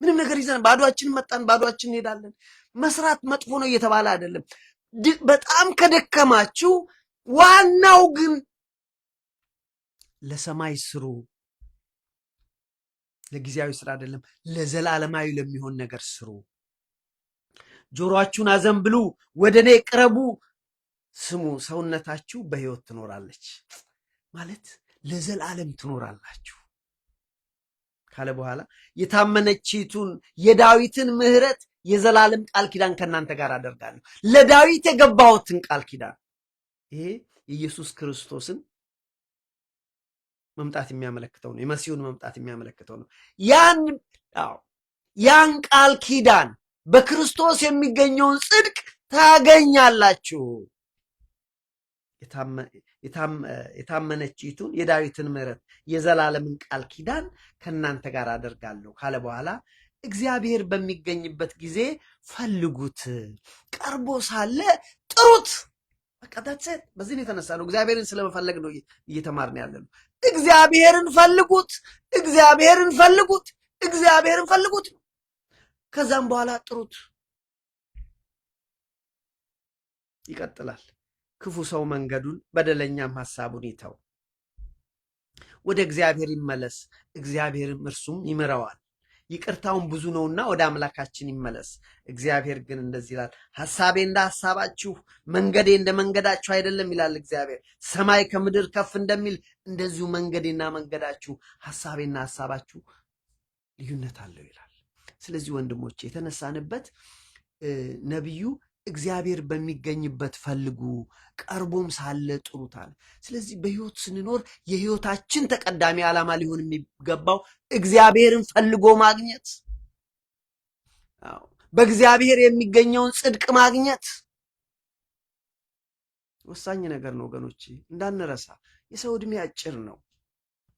ምንም ነገር ይዘን ባዷችን መጣን፣ ባዷችን እንሄዳለን። መስራት መጥፎ ነው እየተባለ አይደለም። በጣም ከደከማችሁ ዋናው ግን ለሰማይ ስሩ። ለጊዜያዊ ስራ አይደለም፣ ለዘላለማዊ ለሚሆን ነገር ስሩ። ጆሮአችሁን አዘንብሉ፣ ወደ እኔ ቅረቡ፣ ስሙ፣ ሰውነታችሁ በሕይወት ትኖራለች ማለት ለዘላለም ትኖራላችሁ ካለ በኋላ የታመነችቱን የዳዊትን ምሕረት የዘላለም ቃል ኪዳን ከእናንተ ጋር አደርጋለሁ። ለዳዊት የገባሁትን ቃል ኪዳን፣ ይሄ የኢየሱስ ክርስቶስን መምጣት የሚያመለክተው ነው። የመሲሁን መምጣት የሚያመለክተው ነው። ያን ቃል ኪዳን በክርስቶስ የሚገኘውን ጽድቅ ታገኛላችሁ። የታመነችቱን የዳዊትን ምሕረት የዘላለምን ቃል ኪዳን ከእናንተ ጋር አደርጋለሁ ካለ በኋላ እግዚአብሔር በሚገኝበት ጊዜ ፈልጉት፣ ቀርቦ ሳለ ጥሩት። በቃ ዳትሴት። በዚህ የተነሳ ነው እግዚአብሔርን ስለመፈለግ ነው እየተማርን ያለ ነው። እግዚአብሔርን ፈልጉት፣ እግዚአብሔርን ፈልጉት፣ እግዚአብሔርን ፈልጉት ነው። ከዛም በኋላ ጥሩት። ይቀጥላል። ክፉ ሰው መንገዱን በደለኛም ሐሳቡን ይተው፣ ወደ እግዚአብሔር ይመለስ፣ እግዚአብሔርም እርሱም ይምረዋል። ይቅርታውን ብዙ ነውና ወደ አምላካችን ይመለስ። እግዚአብሔር ግን እንደዚህ ይላል፣ ሐሳቤ እንደ ሐሳባችሁ መንገዴ እንደ መንገዳችሁ አይደለም ይላል እግዚአብሔር። ሰማይ ከምድር ከፍ እንደሚል እንደዚሁ መንገዴና መንገዳችሁ ሐሳቤና ሐሳባችሁ ልዩነት አለው ይላል። ስለዚህ ወንድሞቼ የተነሳንበት ነቢዩ እግዚአብሔር በሚገኝበት ፈልጉ፣ ቀርቦም ሳለ ጥሩታል። ስለዚህ በሕይወት ስንኖር የሕይወታችን ተቀዳሚ ዓላማ ሊሆን የሚገባው እግዚአብሔርን ፈልጎ ማግኘት፣ በእግዚአብሔር የሚገኘውን ጽድቅ ማግኘት ወሳኝ ነገር ነው ወገኖቼ፣ እንዳንረሳ። የሰው ዕድሜ አጭር ነው።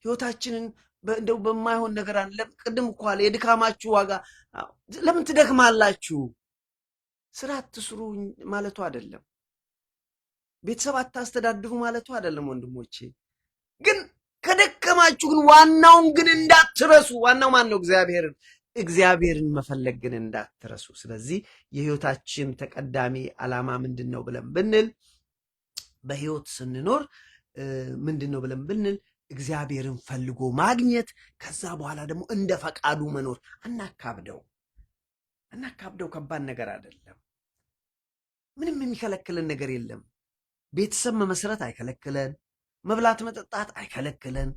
ሕይወታችንን እንደው በማይሆን ነገር ቅድም እኮ አለ የድካማችሁ ዋጋ። ለምን ትደክማላችሁ? ስራ አትስሩ ማለቱ አይደለም። ቤተሰብ አታስተዳድሩ ማለቱ አይደለም። ወንድሞቼ ግን ከደከማችሁ ግን ዋናውን ግን እንዳትረሱ። ዋናው ማን ነው? እግዚአብሔርን መፈለግ ግን እንዳትረሱ። ስለዚህ የሕይወታችን ተቀዳሚ ዓላማ ምንድን ነው ብለን ብንል፣ በሕይወት ስንኖር ምንድን ነው ብለን ብንል እግዚአብሔርን ፈልጎ ማግኘት፣ ከዛ በኋላ ደግሞ እንደ ፈቃዱ መኖር። አናካብደው። ከባድ ነገር አይደለም። ምንም የሚከለክለን ነገር የለም። ቤተሰብ መመስረት አይከለክለን፣ መብላት መጠጣት አይከለክለን፣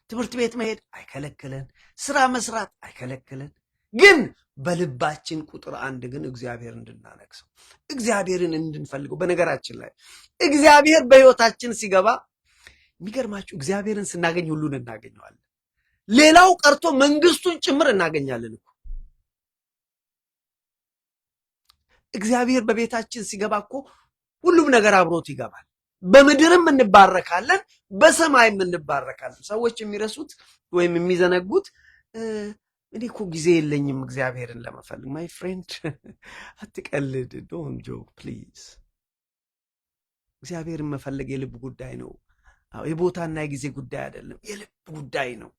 ትምህርት ቤት መሄድ አይከለክለን፣ ስራ መስራት አይከለክለን። ግን በልባችን ቁጥር አንድ ግን እግዚአብሔር እንድናነግሰው፣ እግዚአብሔርን እንድንፈልገው። በነገራችን ላይ እግዚአብሔር በሕይወታችን ሲገባ የሚገርማችሁ እግዚአብሔርን ስናገኝ ሁሉን እናገኘዋለን። ሌላው ቀርቶ መንግስቱን ጭምር እናገኛለን እኮ። እግዚአብሔር በቤታችን ሲገባ እኮ ሁሉም ነገር አብሮት ይገባል። በምድርም እንባረካለን፣ በሰማይም እንባረካለን። ሰዎች የሚረሱት ወይም የሚዘነጉት እኔ እኮ ጊዜ የለኝም እግዚአብሔርን ለመፈልግ። ማይ ፍሬንድ አትቀልድ፣ ዶን ጆክ ፕሊዝ። እግዚአብሔርን መፈለግ የልብ ጉዳይ ነው። የቦታና የጊዜ ጉዳይ አይደለም፣ የልብ ጉዳይ ነው።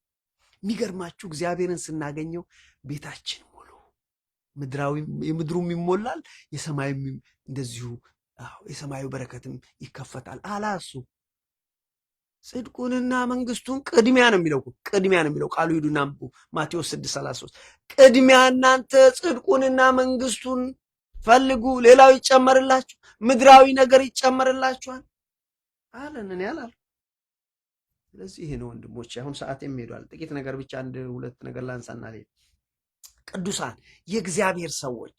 የሚገርማችሁ እግዚአብሔርን ስናገኘው ቤታችን ሙሉ፣ የምድሩም ይሞላል፣ የሰማዩም እንደዚሁ። የሰማዩ በረከትም ይከፈታል። አላሱ ጽድቁንና መንግስቱን ቅድሚያ ነው የሚለው፣ ቅድሚያ ነው የሚለው ቃሉ። ሂዱና ማቴዎስ 6:33 ቅድሚያ እናንተ ጽድቁንና መንግስቱን ፈልጉ፣ ሌላው ይጨመርላችሁ፣ ምድራዊ ነገር ይጨመርላችኋል አለን። እኔ አላልኩም። ስለዚህ ይሄ ነው ወንድሞቼ። አሁን ሰዓቴም ሄዷል። ጥቂት ነገር ብቻ አንድ ሁለት ነገር ላንሳና ልሄድ። ቅዱሳን የእግዚአብሔር ሰዎች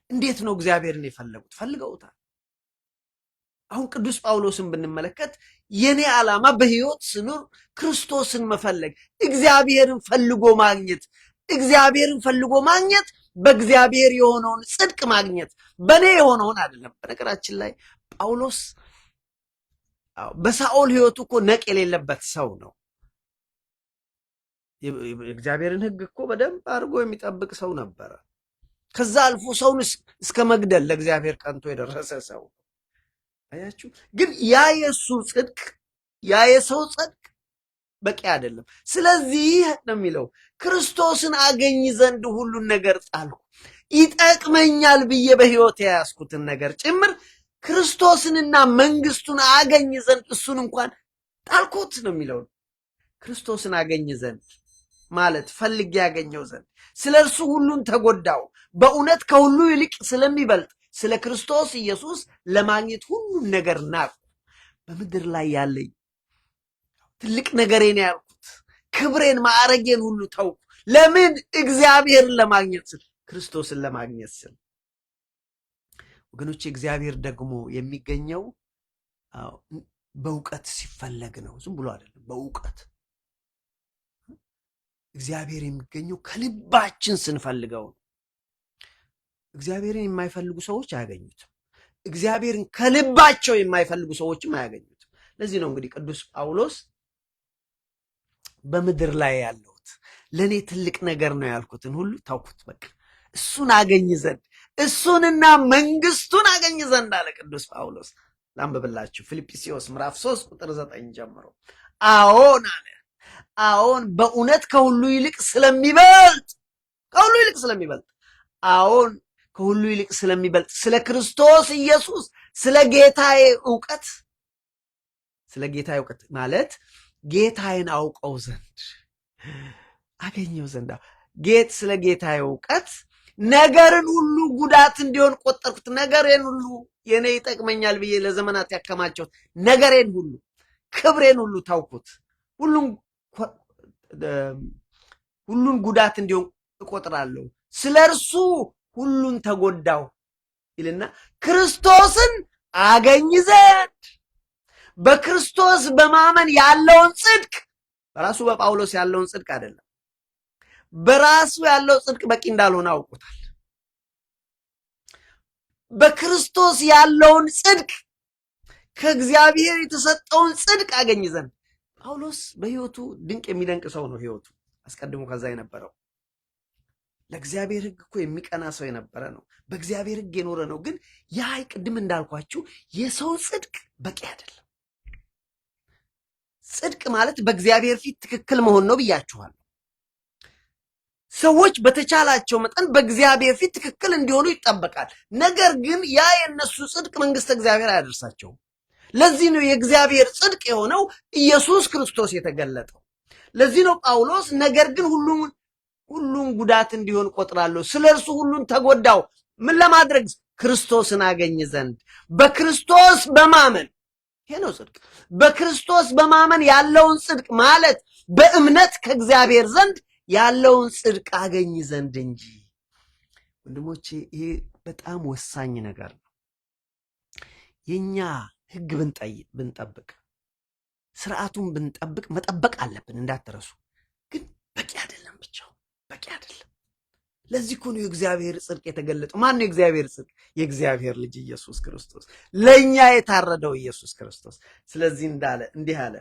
እንዴት ነው እግዚአብሔርን የፈለጉት? ፈልገውታል። አሁን ቅዱስ ጳውሎስን ብንመለከት የኔ ዓላማ በህይወት ስኖር ክርስቶስን መፈለግ፣ እግዚአብሔርን ፈልጎ ማግኘት፣ እግዚአብሔርን ፈልጎ ማግኘት በእግዚአብሔር የሆነውን ጽድቅ ማግኘት፣ በእኔ የሆነውን አይደለም። በነገራችን ላይ ጳውሎስ በሳኦል ህይወቱ እኮ ነቅ የሌለበት ሰው ነው። የእግዚአብሔርን ህግ እኮ በደንብ አድርጎ የሚጠብቅ ሰው ነበረ። ከዛ አልፎ ሰውን እስከ መግደል ለእግዚአብሔር ቀንቶ የደረሰ ሰው። አያችሁ፣ ግን ያ የሱ ጽድቅ፣ ያ የሰው ጽድቅ በቂ አይደለም። ስለዚህ ነው የሚለው ክርስቶስን አገኝ ዘንድ ሁሉን ነገር ጣልኩ፣ ይጠቅመኛል ብዬ በህይወት የያዝኩትን ነገር ጭምር ክርስቶስንና መንግስቱን አገኝ ዘንድ እሱን እንኳን ጣልኩት ነው የሚለው። ክርስቶስን አገኝ ዘንድ ማለት ፈልጌ ያገኘው ዘንድ፣ ስለ እርሱ ሁሉን ተጎዳው፣ በእውነት ከሁሉ ይልቅ ስለሚበልጥ ስለ ክርስቶስ ኢየሱስ ለማግኘት ሁሉን ነገር ናቁ። በምድር ላይ ያለኝ ትልቅ ነገሬን ያልኩት ክብሬን፣ ማዕረጌን ሁሉ ተውኩ። ለምን? እግዚአብሔርን ለማግኘት ስል፣ ክርስቶስን ለማግኘት ስል። ወገኖቼ እግዚአብሔር ደግሞ የሚገኘው በእውቀት ሲፈለግ ነው። ዝም ብሎ አይደለም። በእውቀት እግዚአብሔር የሚገኘው ከልባችን ስንፈልገው ነው። እግዚአብሔርን የማይፈልጉ ሰዎች አያገኙትም። እግዚአብሔርን ከልባቸው የማይፈልጉ ሰዎችም አያገኙትም። ለዚህ ነው እንግዲህ ቅዱስ ጳውሎስ በምድር ላይ ያለሁት ለእኔ ትልቅ ነገር ነው ያልኩትን ሁሉ ታውኩት፣ በቃ እሱን አገኝ ዘንድ፣ እሱንና መንግስቱን አገኝ ዘንድ አለ ቅዱስ ጳውሎስ። ላንብብላችሁ ፊልጵስዩስ ምዕራፍ 3 ቁጥር 9 ጀምሮ። አዎን አለ፣ አዎን በእውነት ከሁሉ ይልቅ ስለሚበልጥ፣ ከሁሉ ይልቅ ስለሚበልጥ፣ አዎን ከሁሉ ይልቅ ስለሚበልጥ ስለ ክርስቶስ ኢየሱስ ስለ ጌታዬ እውቀት፣ ስለ ጌታዬ እውቀት ማለት ጌታዬን አውቀው ዘንድ አገኘው ዘንድ ስለ ጌታዬ እውቀት ነገርን ሁሉ ጉዳት እንዲሆን ቆጠርኩት። ነገሬን ሁሉ የኔ ይጠቅመኛል ብዬ ለዘመናት ያከማቸውት ነገሬን ሁሉ፣ ክብሬን ሁሉ ታውኩት። ሁሉን ጉዳት እንዲሆን እቆጥራለሁ። ስለ እርሱ ሁሉን ተጎዳው ይልና ክርስቶስን አገኝ ዘንድ፣ በክርስቶስ በማመን ያለውን ጽድቅ፣ በራሱ በጳውሎስ ያለውን ጽድቅ አይደለም፣ በራሱ ያለው ጽድቅ በቂ እንዳልሆነ አውቁታል። በክርስቶስ ያለውን ጽድቅ፣ ከእግዚአብሔር የተሰጠውን ጽድቅ አገኝ ዘንድ። ጳውሎስ በህይወቱ ድንቅ የሚደንቅ ሰው ነው። ህይወቱ አስቀድሞ ከዛ የነበረው ለእግዚአብሔር ህግ እኮ የሚቀና ሰው የነበረ ነው። በእግዚአብሔር ህግ የኖረ ነው። ግን ያ ቅድም እንዳልኳችሁ የሰው ጽድቅ በቂ አይደለም። ጽድቅ ማለት በእግዚአብሔር ፊት ትክክል መሆን ነው ብያችኋል። ሰዎች በተቻላቸው መጠን በእግዚአብሔር ፊት ትክክል እንዲሆኑ ይጠበቃል። ነገር ግን ያ የነሱ ጽድቅ መንግስተ እግዚአብሔር አያደርሳቸውም። ለዚህ ነው የእግዚአብሔር ጽድቅ የሆነው ኢየሱስ ክርስቶስ የተገለጠው። ለዚህ ነው ጳውሎስ ነገር ግን ሁሉን ጉዳት እንዲሆን ቆጥራለሁ፣ ስለ እርሱ ሁሉን ተጎዳው። ምን ለማድረግ? ክርስቶስን አገኝ ዘንድ። በክርስቶስ በማመን፣ ይሄ ነው ጽድቅ። በክርስቶስ በማመን ያለውን ጽድቅ ማለት በእምነት ከእግዚአብሔር ዘንድ ያለውን ጽድቅ አገኝ ዘንድ እንጂ። ወንድሞቼ ይሄ በጣም ወሳኝ ነገር ነው። የኛ ህግ ብንጠብቅ፣ ስርዓቱን ብንጠብቅ መጠበቅ አለብን እንዳትረሱ። ግን በቂ አይደለም፣ ብቻው በቂ አይደለም። ለዚህ እኮ ነው የእግዚአብሔር ጽድቅ የተገለጠው። ማን ነው የእግዚአብሔር ጽድቅ? የእግዚአብሔር ልጅ ኢየሱስ ክርስቶስ፣ ለእኛ የታረደው ኢየሱስ ክርስቶስ። ስለዚህ እንዲህ አለ፣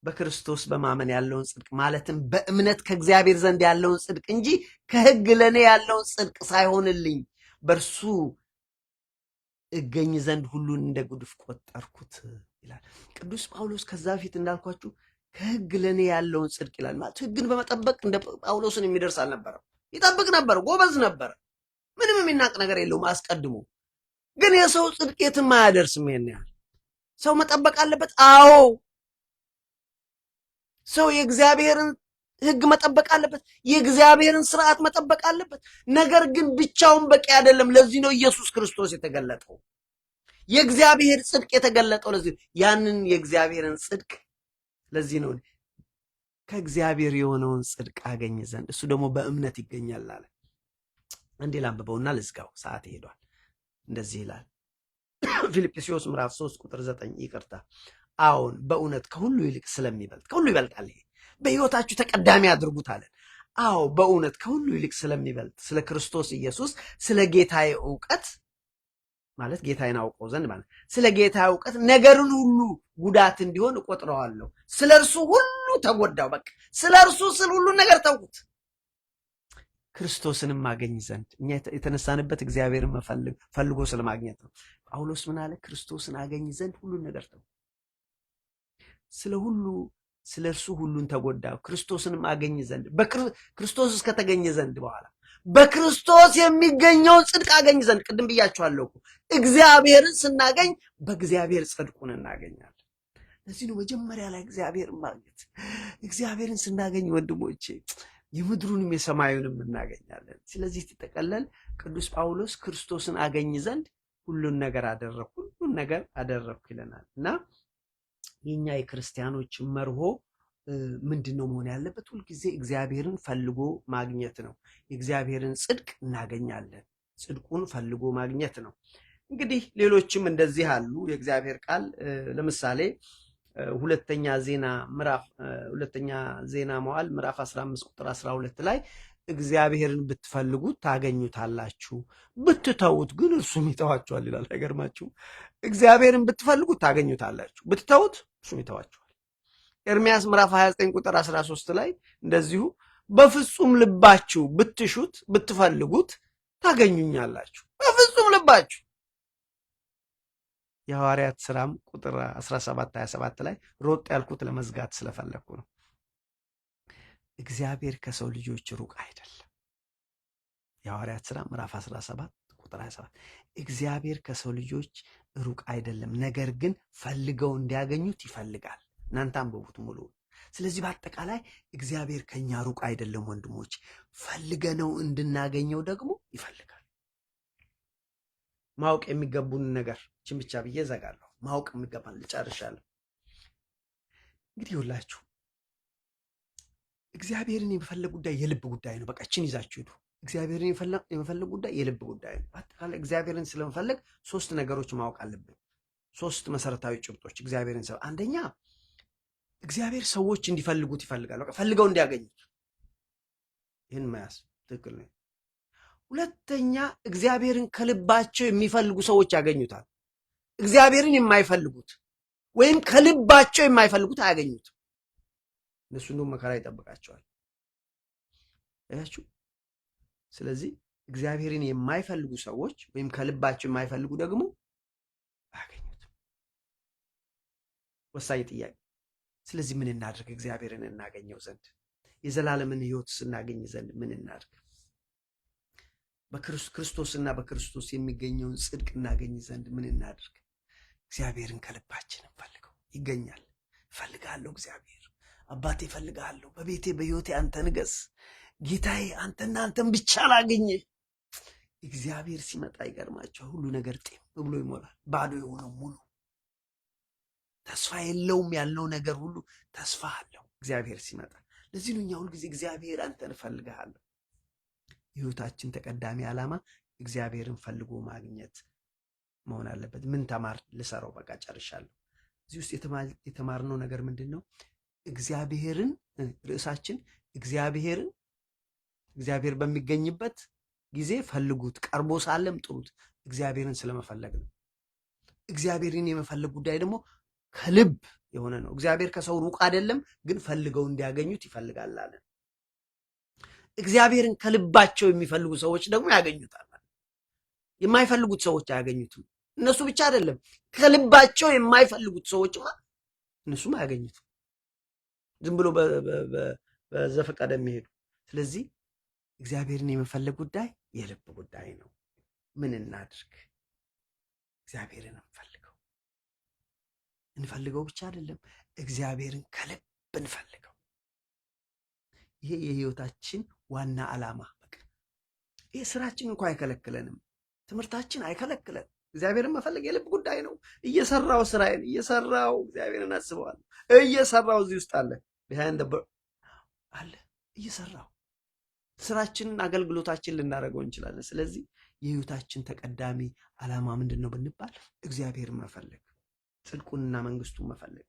በክርስቶስ በማመን ያለውን ጽድቅ ማለትም በእምነት ከእግዚአብሔር ዘንድ ያለውን ጽድቅ እንጂ ከሕግ ለእኔ ያለውን ጽድቅ ሳይሆንልኝ በእርሱ እገኝ ዘንድ ሁሉን እንደ ጉድፍ ቆጠርኩት ይላል ቅዱስ ጳውሎስ። ከዛ በፊት እንዳልኳችሁ ከሕግ ለእኔ ያለውን ጽድቅ ይላል ማለት ሕግን በመጠበቅ እንደ ጳውሎስን የሚደርስ አልነበረም። ይጠብቅ ነበር፣ ጎበዝ ነበር፣ ምንም የሚናቅ ነገር የለውም አስቀድሞ። ግን የሰው ጽድቅ የትም አያደርስም። ይሄን ያህል ሰው መጠበቅ አለበት። አዎ ሰው የእግዚአብሔርን ሕግ መጠበቅ አለበት፣ የእግዚአብሔርን ስርዓት መጠበቅ አለበት። ነገር ግን ብቻውን በቂ አይደለም። ለዚህ ነው ኢየሱስ ክርስቶስ የተገለጠው፣ የእግዚአብሔር ጽድቅ የተገለጠው። ለዚህ ያንን የእግዚአብሔርን ጽድቅ ለዚህ ነው ከእግዚአብሔር የሆነውን ጽድቅ አገኝ ዘንድ እሱ ደግሞ በእምነት ይገኛል አለ። እንዴ ላንብበውና ልዝጋው፣ ሰዓት ይሄዷል። እንደዚህ ይላል ፊልጵስዩስ ምዕራፍ 3 ቁጥር 9 ይቅርታ። አዎን በእውነት ከሁሉ ይልቅ ስለሚበልጥ፣ ከሁሉ ይበልጣል። ይሄ በሕይወታችሁ ተቀዳሚ አድርጉት አለን። አዎ በእውነት ከሁሉ ይልቅ ስለሚበልጥ ስለ ክርስቶስ ኢየሱስ ስለ ጌታዬ እውቀት ማለት ጌታዬን አውቀው ዘንድ ማለት ስለ ጌታ እውቀት ነገርን ሁሉ ጉዳት እንዲሆን እቆጥረዋለሁ። ስለ እርሱ ሁሉ ተጎዳው። በቃ ስለ እርሱ ስል ሁሉ ነገር ተውኩት፣ ክርስቶስንም አገኝ ዘንድ። እኛ የተነሳንበት እግዚአብሔርን ፈልጎ ስለማግኘት ነው። ጳውሎስ ምን አለ? ክርስቶስን አገኝ ዘንድ ሁሉን ነገር ተው። ስለ እርሱ ሁሉን ተጎዳው፣ ክርስቶስንም አገኝ ዘንድ። ክርስቶስ እስከተገኘ ዘንድ በኋላ በክርስቶስ የሚገኘውን ጽድቅ አገኝ ዘንድ። ቅድም ብያችኋለሁ እኮ እግዚአብሔርን ስናገኝ በእግዚአብሔር ጽድቁን እናገኛለን። ለዚህ ነው መጀመሪያ ላይ እግዚአብሔርን ማግኘት። እግዚአብሔርን ስናገኝ ወንድሞቼ የምድሩንም የሰማዩንም እናገኛለን። ስለዚህ ሲጠቀለል ቅዱስ ጳውሎስ ክርስቶስን አገኝ ዘንድ ሁሉን ነገር አደረግኩ ይለናል። እና የኛ የክርስቲያኖች መርሆ ምንድን ነው መሆን ያለበት? ሁልጊዜ እግዚአብሔርን ፈልጎ ማግኘት ነው። የእግዚአብሔርን ጽድቅ እናገኛለን። ጽድቁን ፈልጎ ማግኘት ነው። እንግዲህ ሌሎችም እንደዚህ አሉ። የእግዚአብሔር ቃል ለምሳሌ ሁለተኛ ዜና መዋዕል ምዕራፍ 15 ቁጥር 12 ላይ እግዚአብሔርን ብትፈልጉት ታገኙታላችሁ፣ ብትተዉት ግን እርሱም ይተዋችኋል ይላል። አይገርማችሁ? እግዚአብሔርን ብትፈልጉት ታገኙታላችሁ፣ ብትተዉት እርሱም ይተዋችኋል። ኤርምያስ ምዕራፍ 29 ቁጥር 13 ላይ እንደዚሁ በፍጹም ልባችሁ ብትሹት ብትፈልጉት ታገኙኛላችሁ፣ በፍጹም ልባችሁ። የሐዋርያት ሥራም ቁጥር 17-27 ላይ ሮጥ ያልኩት ለመዝጋት ስለፈለግኩ ነው። እግዚአብሔር ከሰው ልጆች ሩቅ አይደለም። የሐዋርያት ሥራ ምዕራፍ 17 ቁጥር 27 እግዚአብሔር ከሰው ልጆች ሩቅ አይደለም፣ ነገር ግን ፈልገው እንዲያገኙት ይፈልጋል። እናንተ አንብቡት ሙሉ። ስለዚህ በአጠቃላይ እግዚአብሔር ከኛ ሩቅ አይደለም ወንድሞች፣ ፈልገነው እንድናገኘው ደግሞ ይፈልጋል። ማወቅ የሚገቡን ነገር ችን ብቻ ብዬ ዘጋለሁ። ማወቅ የሚገባን ልጨርሻለሁ። እንግዲህ ሁላችሁ እግዚአብሔርን የመፈለግ ጉዳይ የልብ ጉዳይ ነው። በቃ ችን ይዛችሁ ሂዱ። እግዚአብሔርን የመፈለግ ጉዳይ የልብ ጉዳይ ነው። በአጠቃላይ እግዚአብሔርን ስለመፈለግ 3 ነገሮች ማወቅ አለብን። 3 መሰረታዊ ጭብጦች እግዚአብሔርን አንደኛ እግዚአብሔር ሰዎች እንዲፈልጉት ይፈልጋል። በቃ ፈልገው እንዲያገኙት። ይህን መያዝ ትክክል ነው። ሁለተኛ እግዚአብሔርን ከልባቸው የሚፈልጉ ሰዎች ያገኙታል። እግዚአብሔርን የማይፈልጉት ወይም ከልባቸው የማይፈልጉት አያገኙትም። እነሱ እንደውም መከራ ይጠብቃቸዋል። አያችሁ? ስለዚህ እግዚአብሔርን የማይፈልጉ ሰዎች ወይም ከልባቸው የማይፈልጉ ደግሞ አያገኙትም። ወሳኝ ጥያቄ። ስለዚህ ምን እናድርግ? እግዚአብሔርን እናገኘው ዘንድ የዘላለምን ሕይወት ስናገኝ ዘንድ ምን እናድርግ? በክርስቶስና በክርስቶስ የሚገኘውን ጽድቅ እናገኝ ዘንድ ምን እናድርግ? እግዚአብሔርን ከልባችን እንፈልገው። ይገኛል። እፈልጋለሁ እግዚአብሔር አባቴ፣ እፈልጋለሁ። በቤቴ በሕይወቴ አንተ ንገስ ጌታዬ። አንተና አንተን ብቻ ላገኝ። እግዚአብሔር ሲመጣ ይገርማቸው ሁሉ ነገር ጤም ብሎ ይሞላል። ባዶ የሆነው ሙሉ ተስፋ የለውም ያልነው ነገር ሁሉ ተስፋ አለው እግዚአብሔር ሲመጣ። ለዚህ ነው እኛ ሁልጊዜ እግዚአብሔር አንተን እፈልግሃለሁ። የሕይወታችን ተቀዳሚ ዓላማ እግዚአብሔርን ፈልጎ ማግኘት መሆን አለበት። ምን ተማር ልሰራው? በቃ ጨርሻለሁ። እዚህ ውስጥ የተማርነው ነገር ምንድን ነው? እግዚአብሔርን ርዕሳችን እግዚአብሔር በሚገኝበት ጊዜ ፈልጉት፣ ቀርቦ ሳለም ጥሩት። እግዚአብሔርን ስለመፈለግ ነው። እግዚአብሔርን የመፈለግ ጉዳይ ደግሞ ከልብ የሆነ ነው። እግዚአብሔር ከሰው ሩቅ አይደለም፣ ግን ፈልገው እንዲያገኙት ይፈልጋል አለ። እግዚአብሔርን ከልባቸው የሚፈልጉ ሰዎች ደግሞ ያገኙታል። የማይፈልጉት ሰዎች አያገኙትም። እነሱ ብቻ አይደለም፣ ከልባቸው የማይፈልጉት ሰዎችማ እነሱም አያገኙትም። ዝም ብሎ በዘፈቀደ የሚሄዱ። ስለዚህ እግዚአብሔርን የመፈለግ ጉዳይ የልብ ጉዳይ ነው። ምን እናድርግ? እግዚአብሔርን እንፈልገው ብቻ አይደለም፣ እግዚአብሔርን ከልብ እንፈልገው። ይሄ የህይወታችን ዋና ዓላማ። በቃ ይሄ ስራችን እንኳን አይከለክለንም፣ ትምህርታችን አይከለክለን። እግዚአብሔርን መፈለግ የልብ ጉዳይ ነው። እየሰራው ስራዬን እየሰራው እግዚአብሔርን አስበዋለሁ። እየሰራው እዚህ ውስጥ አለ አለ እየሰራው ስራችንን አገልግሎታችን ልናደርገው እንችላለን። ስለዚህ የህይወታችን ተቀዳሚ ዓላማ ምንድን ነው ብንባል እግዚአብሔርን መፈለግ፣ ጽድቁንና መንግስቱን መፈለግ።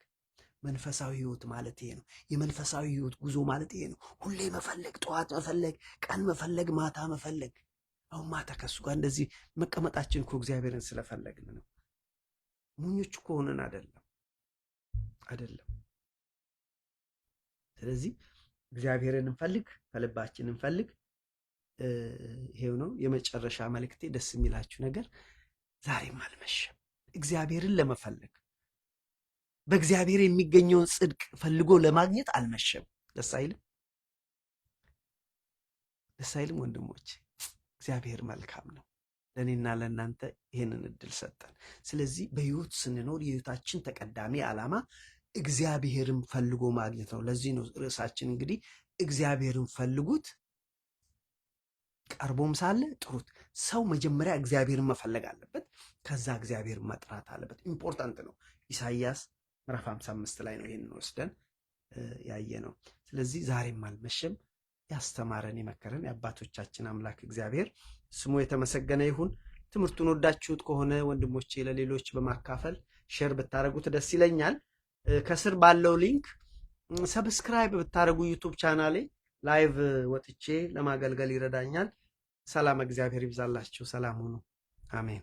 መንፈሳዊ ህይወት ማለት ይሄ ነው። የመንፈሳዊ ህይወት ጉዞ ማለት ይሄ ነው። ሁሌ መፈለግ፣ ጠዋት መፈለግ፣ ቀን መፈለግ፣ ማታ መፈለግ። አሁን ማታ ከሱ ጋር እንደዚህ መቀመጣችን እኮ እግዚአብሔርን ስለፈለግን ነው። ሞኞች እኮ ሆነን አይደለም። ስለዚህ እግዚአብሔርን እንፈልግ፣ ከልባችን እንፈልግ። ይሄው ነው የመጨረሻ መልእክቴ። ደስ የሚላችሁ ነገር ዛሬም አልመሸም። እግዚአብሔርን ለመፈለግ በእግዚአብሔር የሚገኘውን ጽድቅ ፈልጎ ለማግኘት አልመሸም። ደስ አይልም? ወንድሞች? እግዚአብሔር መልካም ነው። ለእኔና ለእናንተ ይህንን እድል ሰጠን። ስለዚህ በህይወት ስንኖር የህይወታችን ተቀዳሚ ዓላማ እግዚአብሔርን ፈልጎ ማግኘት ነው። ለዚህ ነው ርዕሳችን እንግዲህ እግዚአብሔርን ፈልጉት፣ ቀርቦም ሳለ ጥሩት። ሰው መጀመሪያ እግዚአብሔርን መፈለግ አለበት፣ ከዛ እግዚአብሔርን መጥራት አለበት። ኢምፖርታንት ነው። ኢሳይያስ ምዕራፍ 55 ላይ ነው ይህንን ወስደን ያየ ነው። ስለዚህ ዛሬም አልመሸም። ያስተማረን የመከረን የአባቶቻችን አምላክ እግዚአብሔር ስሙ የተመሰገነ ይሁን። ትምህርቱን ወዳችሁት ከሆነ ወንድሞቼ ለሌሎች በማካፈል ሼር ብታደርጉት ደስ ይለኛል። ከስር ባለው ሊንክ ሰብስክራይብ ብታደርጉ ዩቱብ ቻናሌ ላይቭ ወጥቼ ለማገልገል ይረዳኛል። ሰላም እግዚአብሔር ይብዛላችሁ። ሰላም ሁኑ። አሜን።